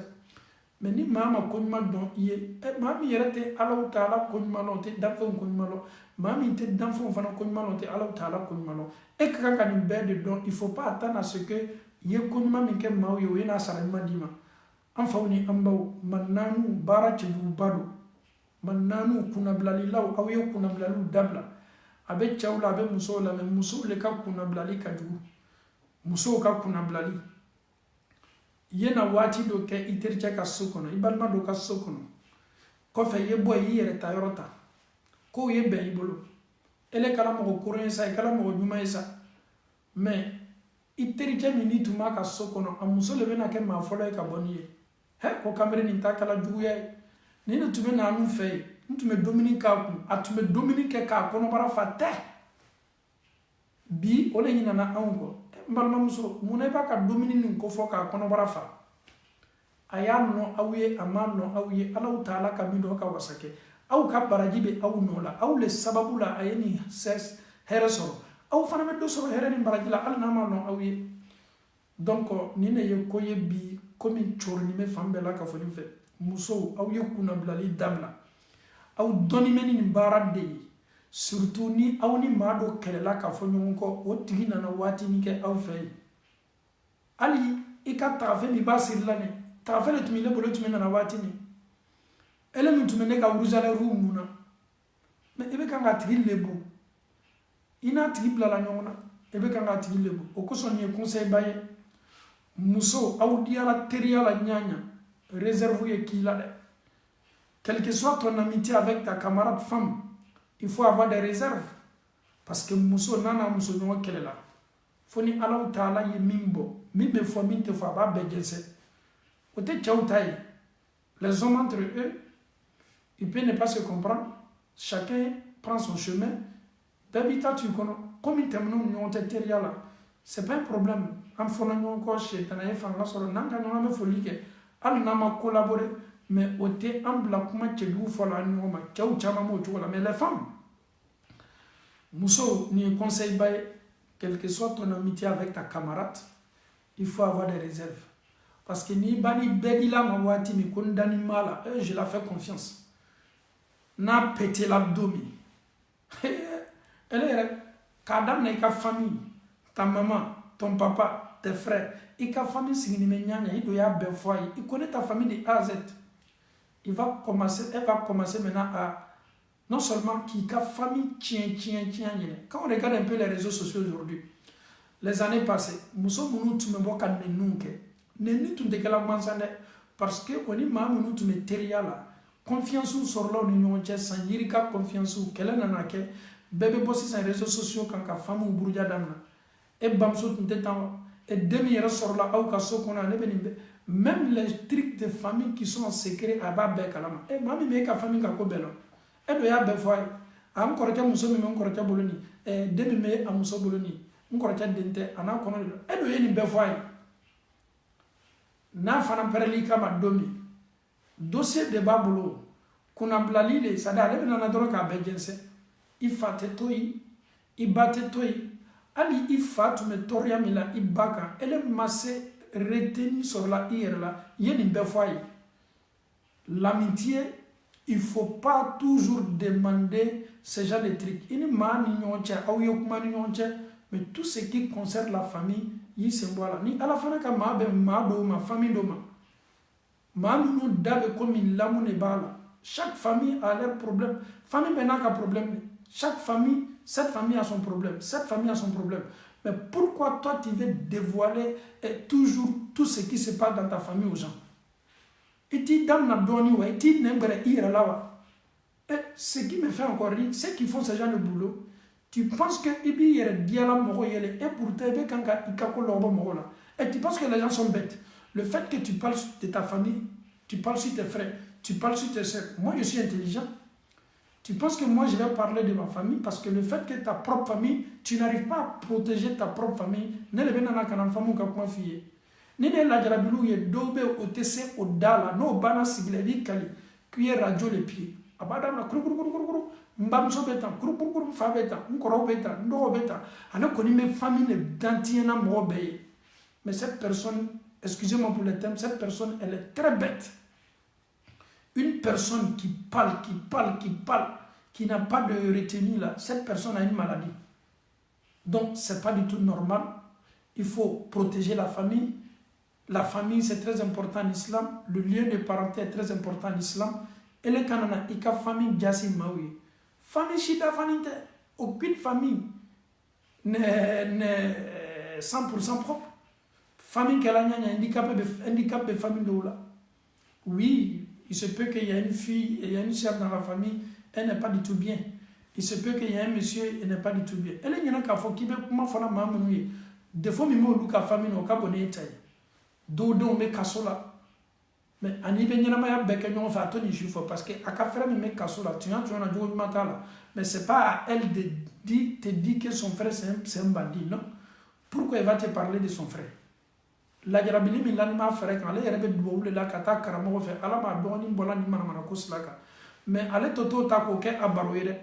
mais ni mama ko nyuma don iye ma mi yerete Allah taala ko nyuma no te dafo ko nyuma lo ma mi te dafo fana ko nyuma no te Allah taala ko nyuma lo e kaka ni bede don il faut pas attendre à ce que ye ko nyuma minke mawo yo ina sara nyuma dima an fauni ambao mananu bara cheju bado mananu kuna blali law aw yo kuna blalu dabla abe chawla abe muso la me muso le ka kuna blali kaju muso ka kuna blali yena wati do ke itercha ka sokono ibalma do ka sokono ko fe ye boy yere ta yorota ko ye be ibolo ele kala mo ko sa kala mo nyuma isa mais itercha minute ma ka sokono amuso le bena ke ma fola ka boniye he ko kamere ni takala juguya ni na tume na anu fe ntume dominika ku atume dominike ka kono bara fate bi ole nyina na ango mbalma muso mune ba ka domini ko fo ka kono bara fa ayan no awiye aman no awiye Allah taala ka bido ka wasake au ka barajibe au no la au le sababu la ayeni ses heresoro au fana me do so hereni barajila al na ma no awiye donc ni ne ye ko ye bi komi chorni me fambela ka foni fe muso aw ye kuna blali dabla aw doni meni ni baara de ye surtout ni aw ni maa dɔ kɛlɛla ka fɔ ɲɔgɔn kɔ o tigi nana waatini kɛ aw fɛ yen hali i ka tagafɛ min b'a sirila nin tagafɛ de tun bɛ ne bolo tun bɛ nana waatini ele min tun bɛ ne ka rouge-à-lèvres mun na mais i bɛ kan ka tigi lebu i n'a tigi bilala ɲɔgɔn na i bɛ kan ka tigi lebu o kosɔn nin ye conseil ba ye muso aw diyala teriya la ɲaɲa réserve ye k'i la dɛ quel que soit ton amitié avec ta camarade femme il faut avoir des réserves parce que muso n'a muso ɲɔgɔn kɛlɛ la fo ni Alahu Taala ye min bɔ min bɛ fɔ min tɛ fɔ a b'a bɛɛ jɛnsɛ o tɛ cɛw ta ye les hommes entre eux ils peuvent ne pas se comprendre chacun prend son chemin bɛɛ b'i ta tu kɔnɔ komi tɛmɛn'u ni ɲɔgɔn cɛ teriya la c'est pas un problème an fɔla ɲɔgɔn kɔ sɛtana ye fanga sɔrɔ n'an ka ɲɔgɔn bɛ foli kɛ hali n'an ma collaborer mais o tɛ an bila kuma cɛjugu fɔla an ɲɔgɔn ma cɛw caman b'o cogo la mais les femmes muso nin ye conseil ba ye quel que soit ton amitié avec ta camarade il faut avoir des réserves parce que ni bani bɛɛ dila ma waati min ko n dani ma la je la fais confiance n'a pété l'abdo min ele yɛrɛ k'a daminɛ i ka famille ta maman ton papa tes frères i ka famille sigini bɛ ɲaɲa i do y'a bɛɛ fɔ a ye i connais ta famille de A à Z elle va commencer maintenant à non seulement qui ka famille tient. Quand on regarde un peu les réseaux sociaux aujourd'hui, les années passées, muso munu tun bɛ bɔ ka nenu kɛ neni tun tɛ kɛla gansan dɛ parce que o ni maa minnu tun bɛ teriya la confiance sɔrɔla u ni ɲɔgɔn cɛ san yiri ka confiance kɛlɛ nana kɛ bɛɛ bɛ bɔ sisan réseaux sociaux kan ka famiw buruja damina e bamuso tun tɛ tan wa e den min yɛrɛ sɔrɔla aw ka so kɔnɔ ale bɛ nin bɛɛ même les trucs de famille qui sont en secret a b'a bɛɛ kalama e maa min bɛ e ka famille ka ko bɛɛ lɔ e do y'a bɛɛ fɔ a ye a n kɔrɔkɛ muso min bɛ n kɔrɔkɛ bolo nin den min bɛ a muso bolo nin n kɔrɔkɛ den tɛ a n'a kɔnɔ de don e do ye nin bɛɛ fɔ a ye n'a fana pɛrɛl'i kama don min dossier de b'a bolo kunnabilali de c'est à dire ale bɛ nana dɔrɔn k'a bɛɛ jɛnsɛn i fa tɛ to yen i ba tɛ to yen hali i fa tun bɛ tɔɔrɔya min la i ba kan ele ma se retenue sɔrɔla i yɛrɛ la i ye nin bɛɛ fɔ a ye l'amitié il faut pas toujours demander ce genre de trucs i ni maa ni ɲɔgɔn cɛ aw ye kuma ni ɲɔgɔn cɛ mais tout ce qui concerne la famille y'i sen bɔ a la ni ala fana ka maa bɛ maa dɔw ma famille dɔw ma maa minnu da bɛ komi lamu de b'a la chaque famille a leur problème famille bɛ n'a ka problème chaque famille cette famille a son problème cette famille a son problème mais pourquoi toi tu veux dévoiler toujours tout ce qui se passe dans ta famille aux gens et tu donnes doni wa et tu n'aimerais y aller là et ce qui me fait encore rire c'est qu'ils font ce genre de boulot tu penses que ibi yere diala mogo yele et pourtant ibe kanga ikako lobo mogo là et tu penses que les gens sont bêtes le fait que tu parles de ta famille tu parles sur tes frères tu parles sur tes soeurs moi je suis intelligent tu penses que moi je vais parler de ma famille parce que le fait que ta propre famille tu n'arrives pas à protéger ta propre famille ne le benana kana famu ka kuma fiye ni ne la jarabilu ye dobe o tese o dala no bana sigile di kali kuye radio le pied abada na kuru mbamso beta kuru fa beta nkoro beta ndo beta ana koni me famille ne dantiena mo beye mais cette personne excusez-moi pour le terme cette personne elle est très bête une personne qui parle qui n'a pas de retenue là cette personne a une maladie donc c'est pas du tout normal il faut protéger la famille c'est très important en islam le lien de parenté est très important en islam et le canana ika famille jasi mawi famille shida faninte aucune famille n'est 100% propre famille qu'elle a handicapé famille de là oui il se peut qu'il y a une fille et il y a une sœur dans la famille elle n'est pas du tout bien il se peut qu'il y a un monsieur il n'est pas du tout bien elle est n'a faut qu'il be kuma fana mamuye des fois mimo luka famille no ka bonne taille do me kasola mais ani be nyana ma beke nyon fa to ni jufo parce que aka frère me kasola tu as na jogo matala mais c'est pas à elle de te dire que son frère c'est un bandit non pourquoi elle va te parler de son frère la jarabili min lanima frère quand elle rebe do la kata karamo fe ala ma doni bola ni mana ko slaka mais ale toto ta ko ke abaroire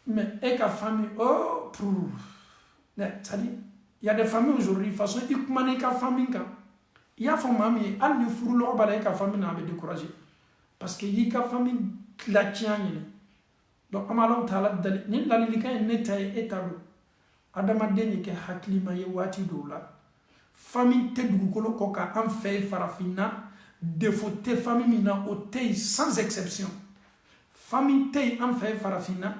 mais et ka famille oh pour ça dit il y a des familles aujourd'hui façon ikmane ka famille ka il y a famille al ni furu lo bala ka famille na be décourager parce que yi ka famille la tianyele donc amalo taala dali ni lalilika ne tay etado adama deni ke haklima ye wati dola famille te dugukolo ko ka an fe farafina défaut te famille mina o te sans exception famille te an fe farafina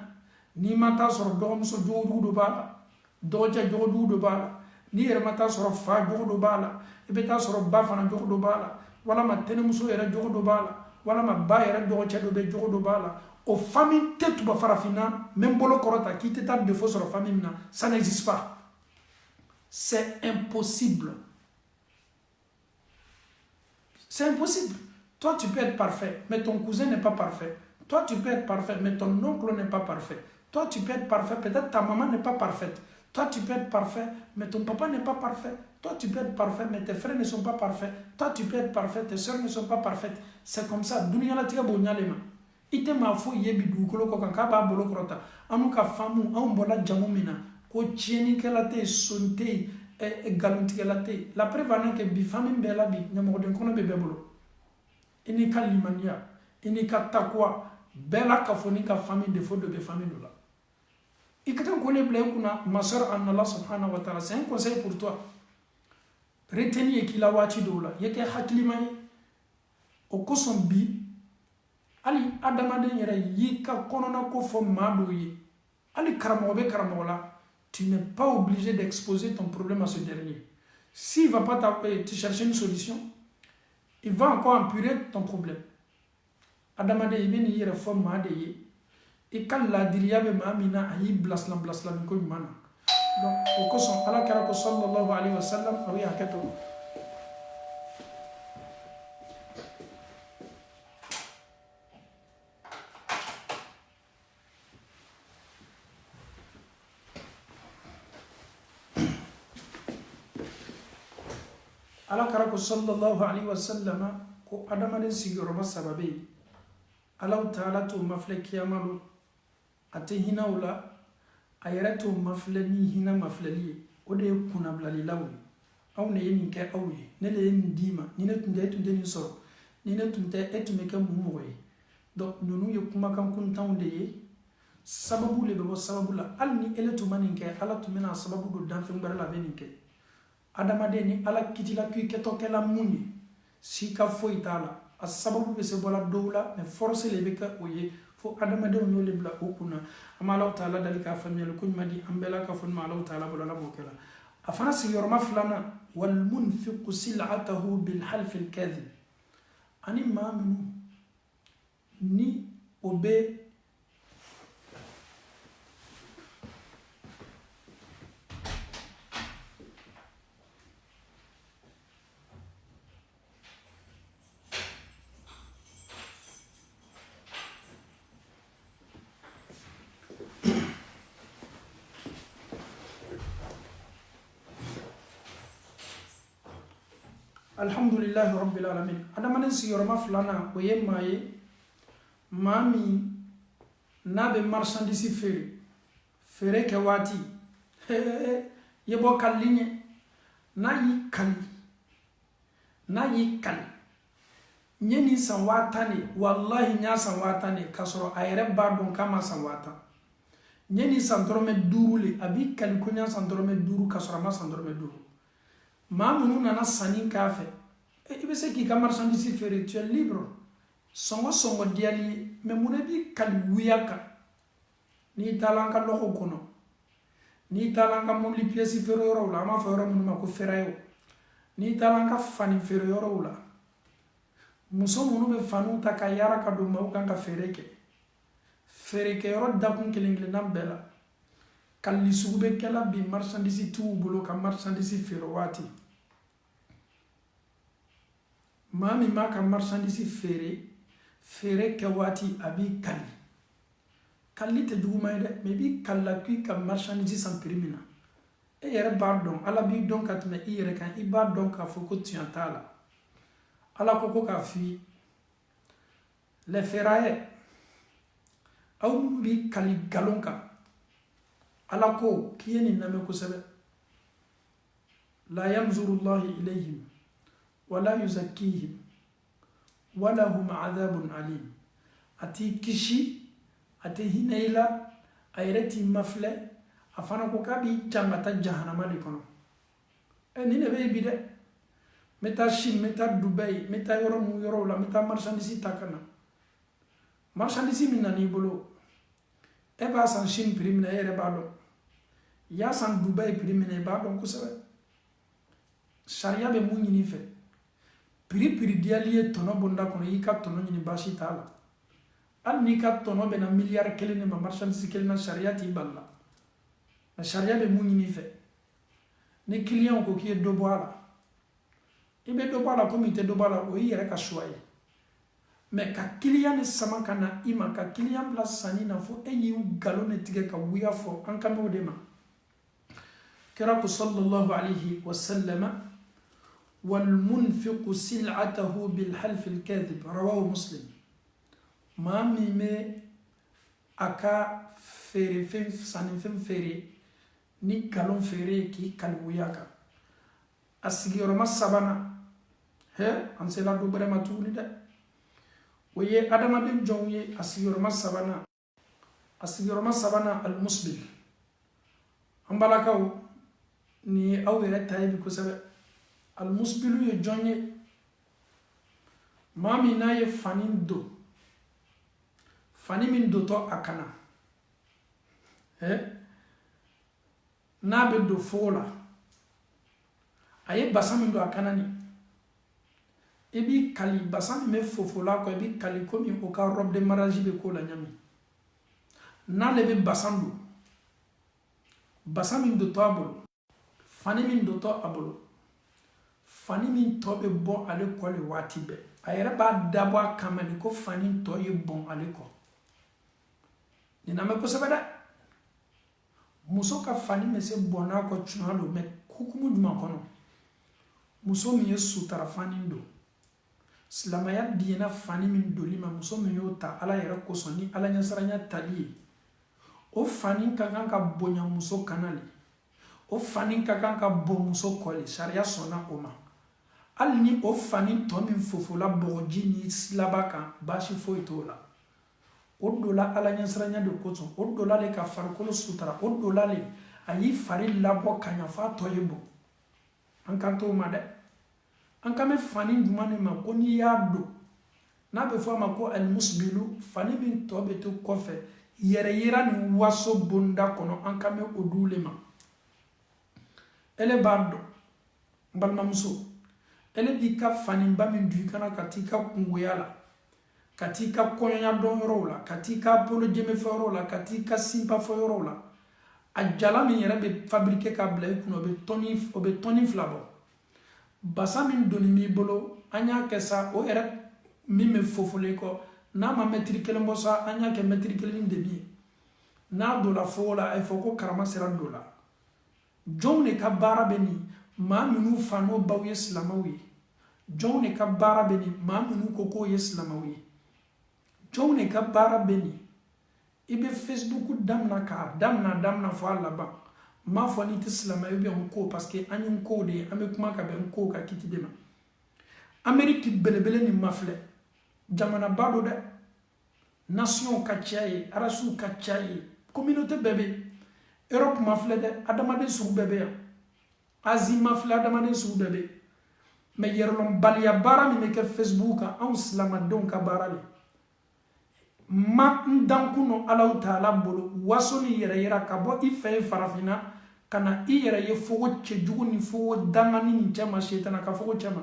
ni mata soro dogomso jodu do bala doja jodu do bala ni yere mata soro fa jodu bala ibeta soro ba fana jodu bala wala ma tenemuso yere jodu bala wala ma ba yere dogo chedo be jodu bala o famille te tuba farafina même bolo korota qui te tape défaut sur la famille mina ça n'existe pas c'est impossible c'est impossible toi tu peux être parfait mais ton cousin n'est pas parfait toi tu peux être parfait mais ton oncle n'est pas parfait toi tu peux être parfait peut-être ta maman n'est pas parfaite toi tu peux être parfait mais ton papa n'est pas parfait toi tu peux être parfait mais tes frères ne sont pas parfaits toi tu peux être parfait tes soeurs ne sont pas parfaites c'est comme ça dunia la tiga bonyalema ite ma fo yebi dugukolo ko kan ka ba bolo krota anu ka famu an bola jamu mina ko tieni kala te sonte e galunti kala te la preuve que bi famille bela bi nyamo den kono be bebolo ini ka limania ini ka takwa bela ka foni ka famille de fo de be famille dola ikatan ko le blé kuna ma sœur en Allah subhanahu wa ta'ala c'est un conseil pour toi retenir qu'il a wati dola yeke haklimay o ko son bi ali adamaden yere yi ka konona ko fo mado yi ali karamo be karamo la tu n'es pas obligé d'exposer ton problème à ce dernier s'il va pas te chercher une solution il va encore empirer ton problème adamaden yi beni yere fo made yi e kala diriya be mamina ayi blasla ko mana donc o ko son ala kara ko sallallahu alayhi wa sallam awi hakato ala kara ko sallallahu alayhi wa sallam ko adamaden sigoro sababe ala taala to mafle kiyamalu ate hinawla ayara to mafle ni hina maflali o de kuna blali lawi aw ne yin ke awi ne le yin dima ni ne tunde ni soro ni ne tunte etume ke mumoy donc nonu ye kuma kan kun tawde ye sababu le be sababu la alni eletu maninke ala to mena sababu do dan fe ngara la beninke adamade ni ala kitila ki keto kala munyi sika foi tala a sababu be se bola dowla mais forcer le be ka oye fo adamade on yole bla okuna amala taala dalika famiyal kun madi ambela ka fon mala taala bola la bokela afana si yorma fulana wal munfiq sil'atahu bil half al kadhib ani mamnu ni obe alhamdulillah rabbil alamin adamaden sigoroma fulana o ye maa ye maa min n'a bɛ marchandise feere kɛ waati ye bɔ kalli ɲɛ n'a y'i kali n ye nin san 10,000 de wallahi n y'a san 10,000 de k'a sɔrɔ a yɛrɛ b'a dɔn k'a ma san 10,000 n ye nin san dɔrɔmɛ 5 de a b'i kali ko n y'a san dɔrɔmɛ 5 k'a sɔrɔ a ma san dɔrɔmɛ 5 maa minnu nana sanni k'a fɛ i bɛ se k'i ka marchandise feere tu es libre sɔngɔ diyali ye mais mun b'i kali wuya kan n'i taara an ka lɔgɔw kɔnɔ n'i taara an ka mobili pièce feere yɔrɔw la an b'a fɔ yɔrɔ minnu ma ko ferrailleur n'i taara an ka fani feere yɔrɔw la muso minnu bɛ faniw ta ka yaara ka don maaw kan ka feere kɛ feerekɛyɔrɔ dakun kelen-kelenna bɛɛ la kalli sugu bɛ kɛla bi marchandise tigiw bolo ka marchandise feere waati maa min b'a ka marchandise feere kɛ waati a b'i kalli tɛ juguman ye dɛ mais i b'i kalla k'i ka marchandise san prix min na e yɛrɛ b'a dɔn ala b'i dɔn ka tɛmɛ i yɛrɛ kan i b'a dɔn k'a fɔ ko tiɲɛ t'a la ala ko k'a f'i les ferrailleurs aw minnu b'i kali galon kan ala ko k'i ye nin lamɛn kosɛbɛ la yanzuru llahi ilayhim wala yuzakkihim wala hum adhabun alim ati kishi ati hineila ayreti mafle afana ko kabi jangata jahannama de kono ni ne be bi de meta Chine meta Dubai meta yoro mu yoro la meta marchandise takana marchandise min nani bolo e ba san Chine prix mina yere ba do ya san Dubai prix mina ba do ko sabe sharia be mu nyini fe prix dialie tono bonda kono yika tono nyini bashi tala al ni ka tono be na milliard kelen ne ma marchandise kelen na sharia ti balla na sharia be mu nyini fe ne client ko ki do boala ibe do boala ko mi te do boala o yere ka choyer mais ka client ne sama kana ima ka client la sani na fo enyi galone tige ka wuya fo an kamo de ma kira ko sallallahu alayhi wa sallam wal munfiqu sil'atahu bil half al kadhib rawahu muslim ma mi me aka fere fem sani fem fere ni galon fere ki kan wuya ka asigiroma sabana he an se la do brema tuli de woye adama bin jonye asigiroma sabana al musbil ambalakaw ni awere taybi ko sabe al musbilu ye jonye mami na ye fanin min do to akana na be do fola aye basam do akana ni ebi kali basam me fofola ko ebi kali ko mi o ka robe de mariage be ko la nyami na le be basam do to abolo fani min do to abolo fani min to be bon ale ko le wati be ayere ba dabo kamani ko fani to ye bon ale ko ni na me ko sabada muso ka fani me se bona ko tunalo me hukumu duma kono muso mi ye sutara fani do silamaya dina fani min dolima muso mi yo ta ala yɛrɛ kosɔn ni ala ɲɛsaranya tali ye o fani ka kan ka bonya muso kanali o fani ka kan ka bon muso kɔli sariya sɔnna o ma hali ni o fani tɔ min fofola bɔgɔji ni silaba kan baasi foyi t'o la o dola ala ɲɛsaranya de kosɔn o dola le ka farikolo sutara o dola le a y'i fari labɔ ka ɲa f'a tɔ ye bɔ an kan t'o ma dɛ an kan bɛ fani jumɛn de ma ko n'i y'a don n'a bɛ fɔ a ma ko alimusbilu fani min tɔ bɛ to kɔfɛ yɛrɛ yira ni waso bonda kɔnɔ an kan bɛ o du le ma ele b'a dɔn n balimamuso ele b'i ka faniba min don i kana ka t'i ka kungoya la ka t'i ka kɔɲɔya dɔn yɔrɔw la ka t'i ka bolojɛmɛfɛ yɔrɔw la ka t'i ka sinpafɛ yɔrɔw la a jala min yɛrɛ bɛ fabriquer ka bila i kunna o bɛ tɔni fila bɔ basa min doni b'i bolo an y'a kɛ sa o yɛrɛ min bɛ fofolen kɔ n'a ma mɛtiri kelen bɔ sa an y'a kɛ mɛtiri kelen ni demi ye n'a donna fogo la a ye fɔ ko karama sera do la jɔnw de ka baara bɛ nin maa minnu fa n'o baw ye silamɛw ye jɔnw de ka baara bɛ nin maa minnu ko k'o ye silamɛw ye jɔnw de ka baara bɛ nin i bɛ Facebook damina k'a damina fɔ a laban n m'a fɔ n'i tɛ silamɛ ye n ko parce que an ye n ko de ye an bɛ kuma ka bɛn n ko ka kiti de ma Amérique belebele nin ma filɛ jamanaba do dɛ nation ka ca ye arasiw ka ca ye communauté bɛɛ bɛ Europe ma filɛ dɛ adamaden sugu bɛɛ bɛ yan Asie ma filɛ adamaden sugu bɛɛ bɛ mais yɛrɛlɔnbaliya baara min bɛ kɛ Facebook kan anw silamɛdenw ka baara le ma n dankun no Alahu Taala bolo waso ni yɛrɛ yira ka bɔ i fɛ ye farafinna ka na i yɛrɛ ye fogo cɛjugu ni fogo dangani ni cɛ ma setana ka fogo cɛ ma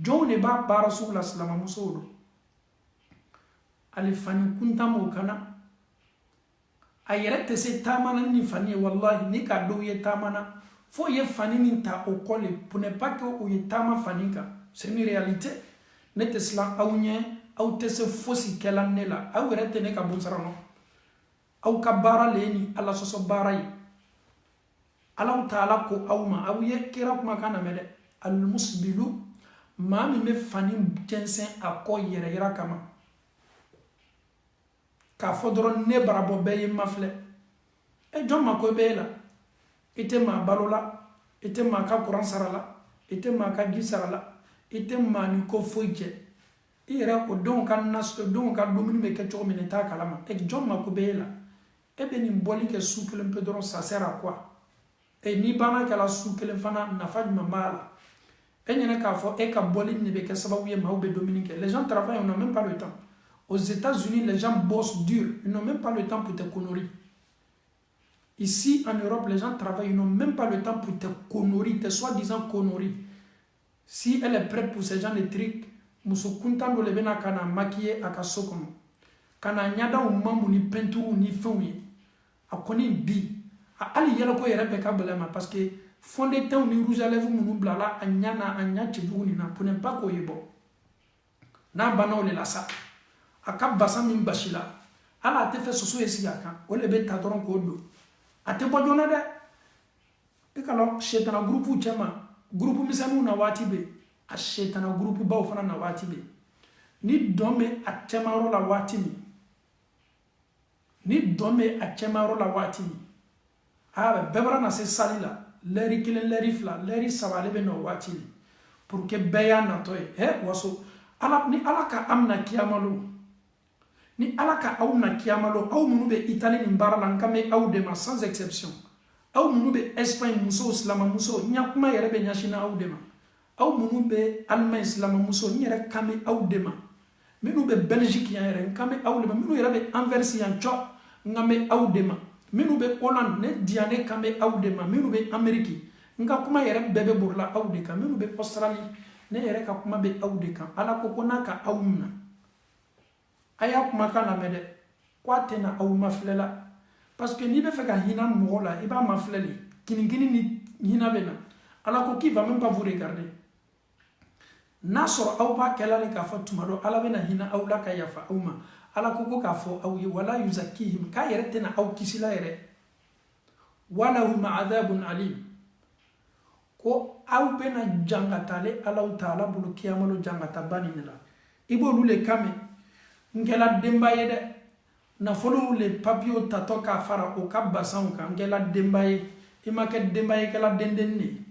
jɔnw de b'a baara sugu la silamɛmusow do ale fani kuntan m'o kana a yɛrɛ tɛ se taamana ni fani ye wallahi ni k'a dɔw ye taamana fo ye fani min ta o kɔ le pour ne pas que o ye taama fani kan c'est une réalité ne tɛ siran aw ɲɛ aw tɛ se fosi kɛla ne la aw yɛrɛ tɛ ne ka bonsara nɔ aw ka baara le ye ni ala sɔsɔ baara ye Alahu Taala ko aw ma aw ye kira kumakan lamɛn dɛ alimusbilu maa min bɛ fani jɛnsɛn a kɔ yɛrɛ yira kama k'a fɔ dɔrɔn ne barabɔ bɛɛ ye ma filɛ jɔn ma ko bɛ e la i tɛ maa balo la i tɛ maa ka kuran sara la i tɛ maa ka ji sara la i tɛ maa ni ko foyi cɛ ira ko don kan nas don ka domini me ke to mineta kalama e John Makobela e be ni boli ke soukele pedron ça sert à quoi e ni bana kala soukele fana na fajma mala e nyene ka fo e ka boli ni be ke sababu ye mawbe dominique les gens travaillent on n'a même pas le temps aux États-Unis les gens bossent dur ils n'ont même pas le temps pour te conneries ici en Europe les gens travaillent ils n'ont même pas le temps pour te conneries te soi-disant conneries si elle est prête pour ce genre de trucs muso kuntan do le bena kana maquiller aka sokono kana nyada umambu ni peinture ni fenye akoni bi ali yela ko yere be ka blema parce que fond de teint ni rouge à lèvres munu blala anyana anya tibuni na pour ne pas ko yebo na bana le la sa aka basa min bashila ala te fe soso esi aka o le be tatoron ko do ate bojona de e kala shetana groupe chama groupe misanu na wati be a shetana groupe baw fana na wati be ni dome a temaro la wati ni dome a temaro la wati a bebra na se salila leri kilen leri fla leri sabale be no wati pour que beya na toy waso ala ni alaka amna kiyamalo ni alaka awna kiyamalo aw munu be Italie ni barala ngame aw de ma sans exception aw munu be Espagne muso islam muso nyakuma yere be nyashina aw de ma aw munu be Allemagne islam muso nyere kame aw de ma minu be Belgique yere kame aw de ma minu yere be Anvers yan cho ngame aw de ma minu be Hollande ne diane kame aw de ma minu be Amerique nga kuma yere bebe burla aw de ka minu be Australie ne yere ka kuma be aw de ka ala ko kona ka awna aya kuma kana mede kwa tena aw maflela parce que ni be fait ka hina mola iba mafleli kiningini ni hina bena ala ko qui va même pas vous regarder nasor aw ba kelale ka fa tumado ala bena hina aw la ka yafa awma ala ko ka fo aw yi wala yuzakihim ka yere tena aw kisila yere wala hum adhabun alim ko aw bena jangatale ala taala bulu kiyamalo jangata baninila ibo lule kame ngela demba yede na folo le papio tato ka fara o ka basan ka ngela dembaye ima ke dembaye kala dendenni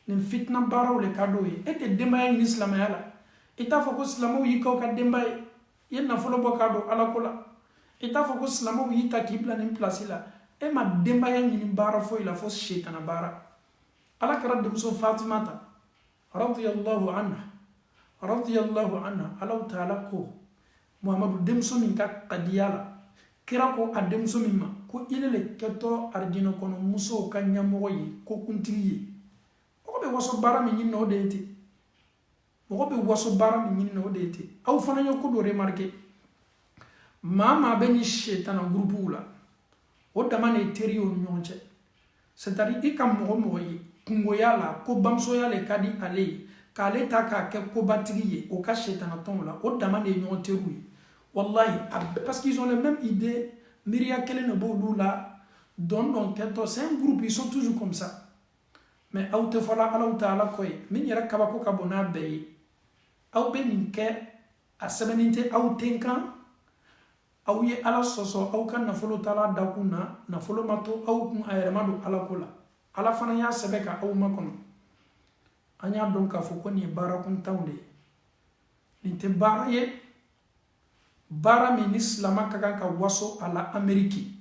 ni fitna baraw le kado e te dembaye ni islam yala ita foko islamu yiko ka dembaye ye na folo bo kado ala kola ita foko islamu yita kibla ni place la e ma dembaye ni bara fo ila fo shaytan bara ala kara de so fatimata radiyallahu anha ala taala ko muhammadu demso min ka qadiyala kira ko ademso mimma ko ilele keto ardino kono muso ka nyamoyi ko kuntiri ko be waso bara mi nyino dete ko be waso bara mi nyino dete aw fana nyoko do remarquer mama beni shetana groupe la o damane terio nyonche c'est-à-dire ikam mo yi kungo yala ko bamso yale kadi ale kale taka ke ko batiriye o ka shetana ton la o damane nyonteru wallahi parce qu'ils ont les mêmes idées Myria Kelen Boulula don c'est un groupe ils sont toujours comme ça mais aw te fala ala taala koy min yara kabako kabona be aw be ninke a sebeninte aw tenkan aw ye ala soso aw kan na folo taala dakuna na folo mato aw kun ayramadu ala kola ala fana ya sebeka aw makono anya don ka foko ni barakun tawde ni te baraye bara min islama kakan ka waso ala Ameriki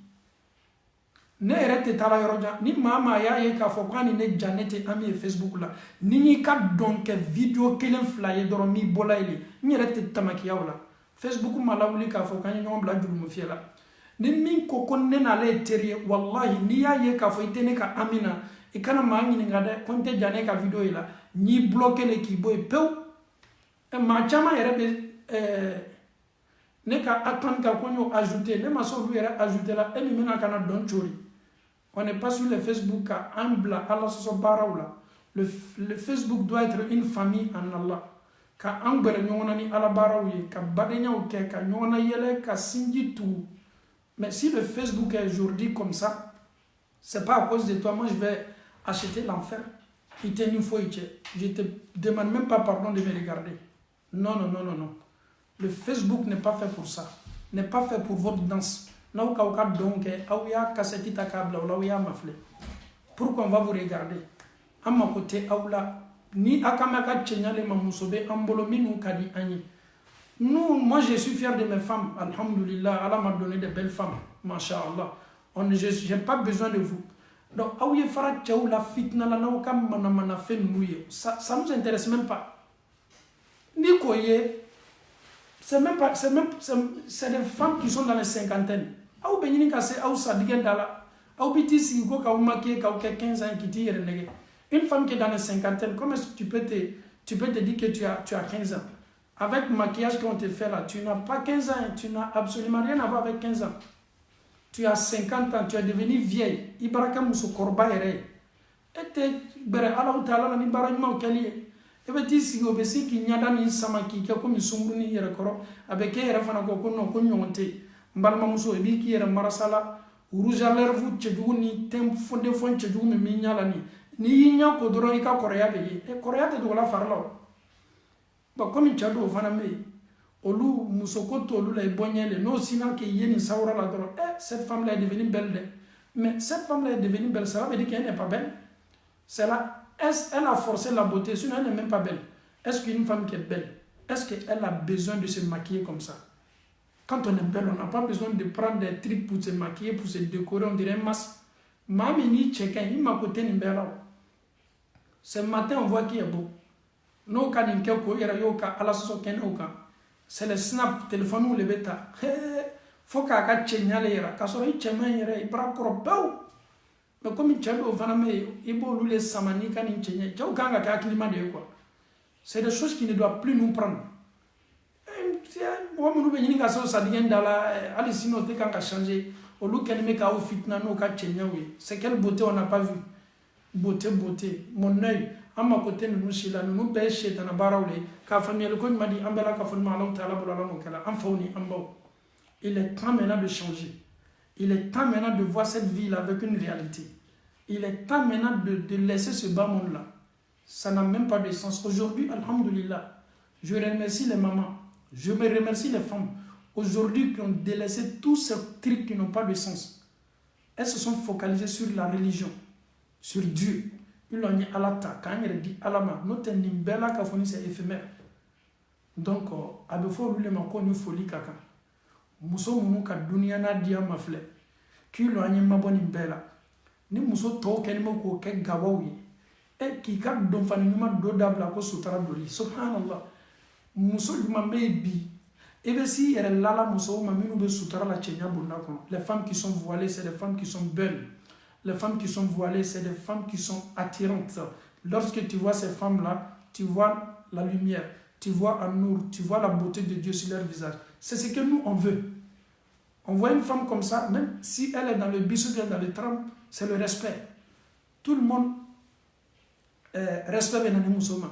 ne erete tala yoroja ni mama ya ye ka fokani ne janete ami Facebook la ni ka donc video kelen flaye doro mi bolaili ni erete tamaki yawla Facebook malawli ka fokani nyom bla julu mo fiela ni min ko konne na le terie wallahi ni ya ye ka fo itene ka amina ikana mangi ni ngade konte jane ka video ila ni bloquer le kiboy pew e ma chama erebe ne ka attendre ka konyo ajouter ne ma so lui ajouter la et mena kana don chori on n'est pas sur le Facebook ka ambla Allah so barawla le Facebook doit être une famille en Allah ka ambere nyona ni ala barawye ka badenya o ke ka nyona yele ka sinji tout mais si le Facebook est aujourd'hui comme ça c'est pas à cause de toi moi je vais acheter l'enfer il te une fois je te demande même pas pardon de me regarder non le Facebook n'est pas fait pour ça. N'est pas fait pour votre danse. Pourquoi on va vous regarder? À ma côté, ni akamaka tchenyale mamusobe ambolo minu kadi anyi. Moi je suis fier de mes femmes, alhamdulillah, Allah m'a donné de belles femmes, masha'Allah. Je n'ai pas besoin de vous. Donc, la fitna, ça ne nous intéresse même pas. Ni koye, c'est des femmes qui sont dans les cinquantaines. Aou benini kase aou sadigen dala. Aou biti si go ka maquiller ka 15 ans qui tire nege. Une femme qui est dans les cinquantaines, comment est-ce que tu peux te dire que tu as 15 ans? Avec le maquillage qu'on te fait là, tu n'as pas 15 ans, tu n'as absolument rien à voir avec 15 ans. Tu as 50 ans, tu es devenu vieille. Ibaraka muso korba ere. Ete bere ala utala ni barajma okaliye. Ebe ti si obesi ki nyada ni samaki ke ko misumbu ni yere koro abeke yere fana ko no ko nyonte. Mbalma muso ebi ki yere marasala rouge à lèvres fu chedugu ni tem fonde fon chedugu mi nyala ni yinya ko doro ika korea be e korea te do la farlo. Ba comme chado fana me olu musokoto olu la ibonyele no sina ke yeni saura la doro cette femme là est devenue belle mais cette femme là est devenue belle ça veut dire qu'elle n'est pas belle. C'est là elle a forcé la beauté sinon elle n'est même pas belle. Est-ce qu'une femme qui est belle, est-ce qu'elle a besoin de se maquiller comme ça? Quand on est belle, on n'a pas besoin de prendre des trucs pour se maquiller, pour se décorer, on dirait un masque. Mami ni cheka, il m'a côté ni belle. Ce matin on voit qui est beau. No ka ni keko ira yoka ala so ken oka. C'est le snap téléphone ou le bêta. Faut qu'à chenyale ira. Kasoro i chema ira ibra korobau. Mais comme il chalo vaname ibo lule samani kan in chenya. Jau ganga ka klima de quoi. C'est des choses qui ne doivent plus nous prendre. Moi nous benini ka so sadien dala ali sino te kan ka changer. Olu ken me ka o fitna no ka chenya we. C'est quelle beauté on n'a pas vu. Beauté mon œil. Amma côté nous shila nous pêcher dans la barawle ka famille ko m'a dit ambela ka fon ma Allah taala bolala no kala am fawni ambaw. Il est temps maintenant de changer. Il est temps maintenant de voir cette vie là avec une réalité. Il est temps maintenant de laisser ce bas monde là. Ça n'a même pas de sens. Aujourd'hui, alhamdulillah, je remercie les mamans, je me remercie les femmes aujourd'hui qui ont délaissé tous ces trucs qui n'ont pas de sens. Elles se sont focalisées sur la religion, sur Dieu. Ils l'ont dit alata quand il dit alama notre nimbela ka foni c'est éphémère. Donc abefo lui le mako ni folie kaka muso munu ka dunia na dia mafle ki lo anyi maboni mbela ni muso to ken mo ko ke gawawi e ki ka don fani nyuma do dabla ko sutara doli subhanallah muso duma bi et bien si yere lala muso ma minu be sutara la chenya bonna ko les femmes qui sont voilées c'est des femmes qui sont belles. Les femmes qui sont voilées, c'est des femmes qui sont attirantes. Lorsque tu vois ces femmes-là, tu vois la lumière, tu vois An-Nour, tu vois la beauté de Dieu sur leur visage. C'est ce que nous, on veut. On voit une femme comme ça, même si elle est dans le bus ou bien dans le tram, c'est le respect. Tout le monde respecte les musulmans.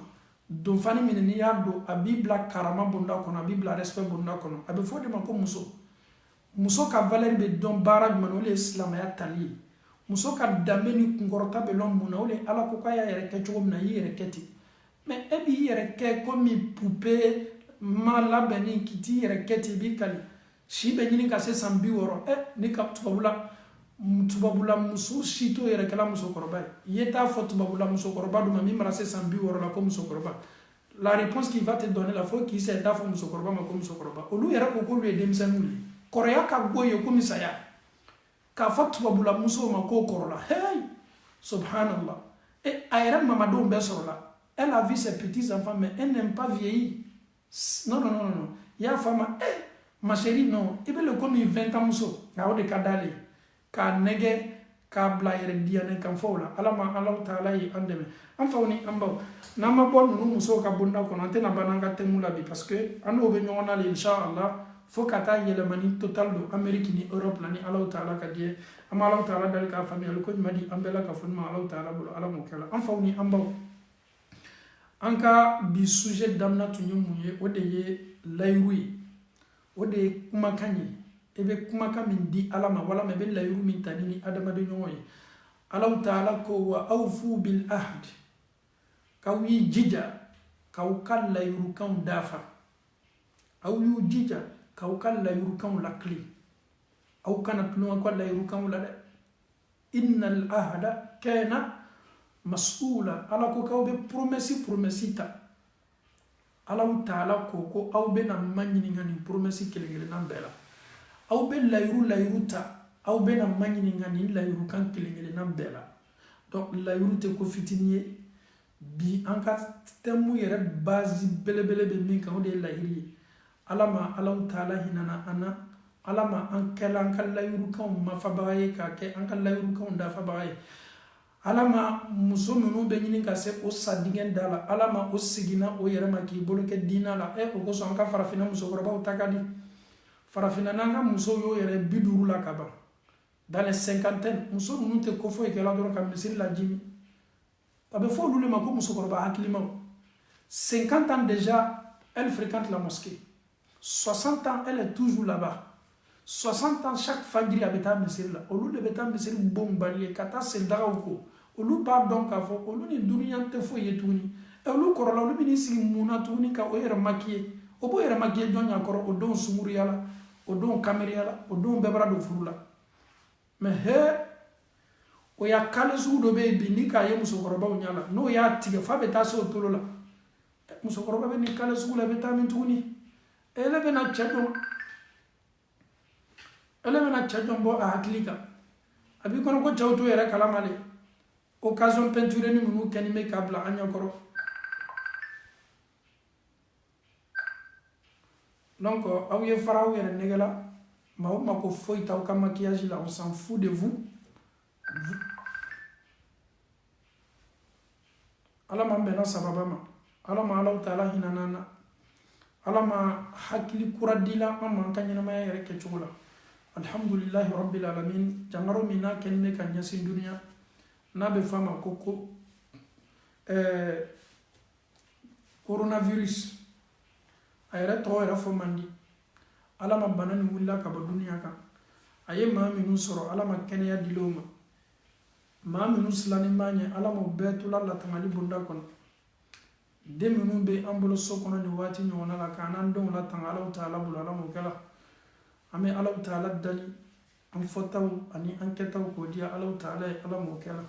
Donc, Fanny Minenia, a Bibla Karama Bunda Kono, a Bibla Respect Bunda Kono. A Befo de Mako Muso. Muso ka valer de Don Barag Manole Islamaya Tali. Muso ka dambe ni kungorota belon muna ole ala ko kaya yere ke chogo na yere keti mais ebi yere ke komi poupée mala beni kiti yere keti bi kali shi benini ka se sambi woro ni ka tubabula muso shito yere kala muso koroba yeta fo tubabula muso koroba do mami mara se sambi woro la ko muso koroba la réponse qu'il va te donner la fois qui c'est da fo muso koroba ma ko muso koroba olu yere ko ko le demsanuli korea ka boye ko misaya ka fatwa bula muso ma ko korola hey subhanallah et ayra mamadou besorola elle a vu ses petits enfants mais elle n'aime pas vieillir non ya fama ma chérie non et bien le comme 20 ans muso na ode kadale ka nege ka bla yere diane kan fawla alama allah taala yi andeme am fawni ambaw na ma bon no muso ka bunda ko nante na bananga temula bi parce que ando be nyona li inshallah faut kata yelemani total do Amérique ni Europe la ni Allah taala ka die am Allah taala dal ka famille ko madi ambela ka fonma Allah taala bulu ala mo kala am fawni ambaw anka bi sujet damna tu nyumuye odeye laywi ode kuma kanyi ebe kuma kamin di alama wala me be layru min tanini adama de nyoye Allah taala ko wa awfu bil ahd kawi jija kaw kal layru kan dafa aw yu jija kaw kal layru kan lakli aw kanat no ko layru kan la de innal ahda kana mas'ula ala ko kaw be promesita Allahu Ta'ala ko aw bɛ na ma ɲininka nin promesse kelen-kelenna bɛɛ la aw bɛ layiru ta aw bɛ na ma ɲininka nin layirukan kelen-kelenna bɛɛ la donc layiru tɛ ko fitinin ye bi an ka thème yɛrɛ base belebele bɛ min kan o de ye layiru ye Ala ma Allahu Ta'ala hinana an na Ala ma an kɛla an ka layirukanw mafabaga ye k'a kɛ an ka layirukanw dafabaga ye Ala ma muso minnu bɛ ɲini ka se o sadingɛ da la Ala ma o seginna o yɛrɛ ma k'i bolo kɛ diina la o kosɔn an ka farafinna musokɔrɔbaw ta ka di farafinna n'an ka musow y'o yɛrɛ 50 la ka ban dans les cinquantaines muso ninnu tɛ ko foyi kɛla dɔrɔn ka misiri lajimi a bɛ fɔ olu de ma ko musokɔrɔba hakilimaw 50 ans déjà elle fréquente la mosquée 60 ans elle est toujours là-bas 60 ans chaque fajiri a bɛ taa misiri la olu de bɛ taa misiri bon bali ye ka taa sendagaw ko olu b'a dɔn k'a fɔ olu ni duniya tɛ foyi ye tuguni olu kɔrɔla olu bɛ n'i sigi mun na tuguni ka o yɛrɛ maquiller o b'o yɛrɛ maquiller jɔn ɲɛ kɔrɔ o don sunkuruya la o don kameriya la o don bɛɛ bara don furu la mais o y'a kale sugu dɔ bɛ yen bi ni k'a ye musokɔrɔbaw ɲɛ la n'o y'a tigɛ f'a bɛ taa se o tolo la musokɔrɔba bɛ nin kale sugu la i bɛ taa min tuguni ele bɛna cɛ jɔn bɔ a hakili kan a b'i kɔnɔ ko cɛw to yɛrɛ kalama de occasion peinture ni minnu kɛni bɛ k'a bila an ɲɛkɔrɔ donc aw ye fara aw yɛrɛ nɛgɛ la maa o maa ko foyi t'aw ka maquillage la on s'en fout de vous Ala ma bɛnna sababa ma Ala ma Allahu Ta'ala hinana na Ala ma hakili kura dila an ma an ka ɲɛnamaya yɛrɛ kɛcogo la alhamdulillahi rabbil alamin jangaro min n'a kɛni bɛ ka ɲɛsin duniya n'a bɛ f'a ma ko coronavirus a yɛrɛ tɔgɔ yɛrɛ fɔ man di Ala ma bana nin wulila ka bɔ duniya kan a ye maa minnu sɔrɔ Ala ma kɛnɛya dil'o ma maa minnu silannen b'a ɲɛ Ala m'o bɛɛ tola latangali bonda kɔnɔ den minnu bɛ an bolo so kɔnɔ nin waati ɲɔgɔnna la k'an n'an denw latanga Allahu Ta'ala bolo Ala m'o kɛla an bɛ Allahu Ta'ala dali an fɔtaw ani an kɛtaw k'o di Allahu Ta'ala ye Ala m'o kɛla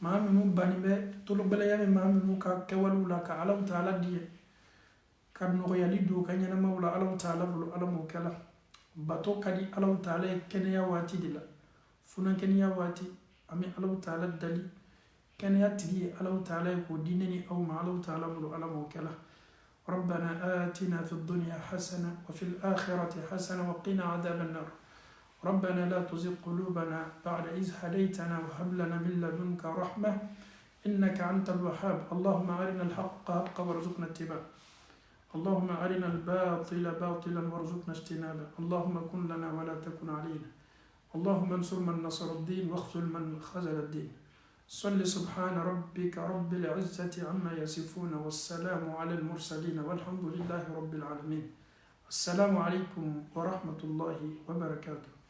maa minnu bannen bɛ tologɛlɛya bɛ maa minnu ka kɛwalew la ka Allahu Ta'ala di ye ka nɔgɔyali don ka ɲɛnamaw la Allahu Ta'ala bolo Ala m'o kɛla bato ka di Allahu Ta'ala ye kɛnɛya waati de la funankɛniya waati an bɛ Allahu Ta'ala dali kɛnɛya tigi ye Allahu Ta'ala ye k'o di ne ni aw ma Allahu Ta'ala bolo Ala m'o kɛla ربنا آتنا في الدنيا حسنة وفي الآخرة حسنة وقنا عذاب النار ربنا لا تزغ قلوبنا بعد إذ هديتنا وهب لنا من لدنك رحمة إنك أنت الوهاب اللهم أرنا الحق حقا وارزقنا اتباعه اللهم أرنا الباطل باطلا وارزقنا اجتنابه اللهم كن لنا ولا تكن علينا اللهم انصر من نصر الدين واخذل من خذل الدين صل سبحان ربك رب العزة عما يصفون والسلام على المرسلين والحمد لله رب العالمين السلام عليكم ورحمة الله وبركاته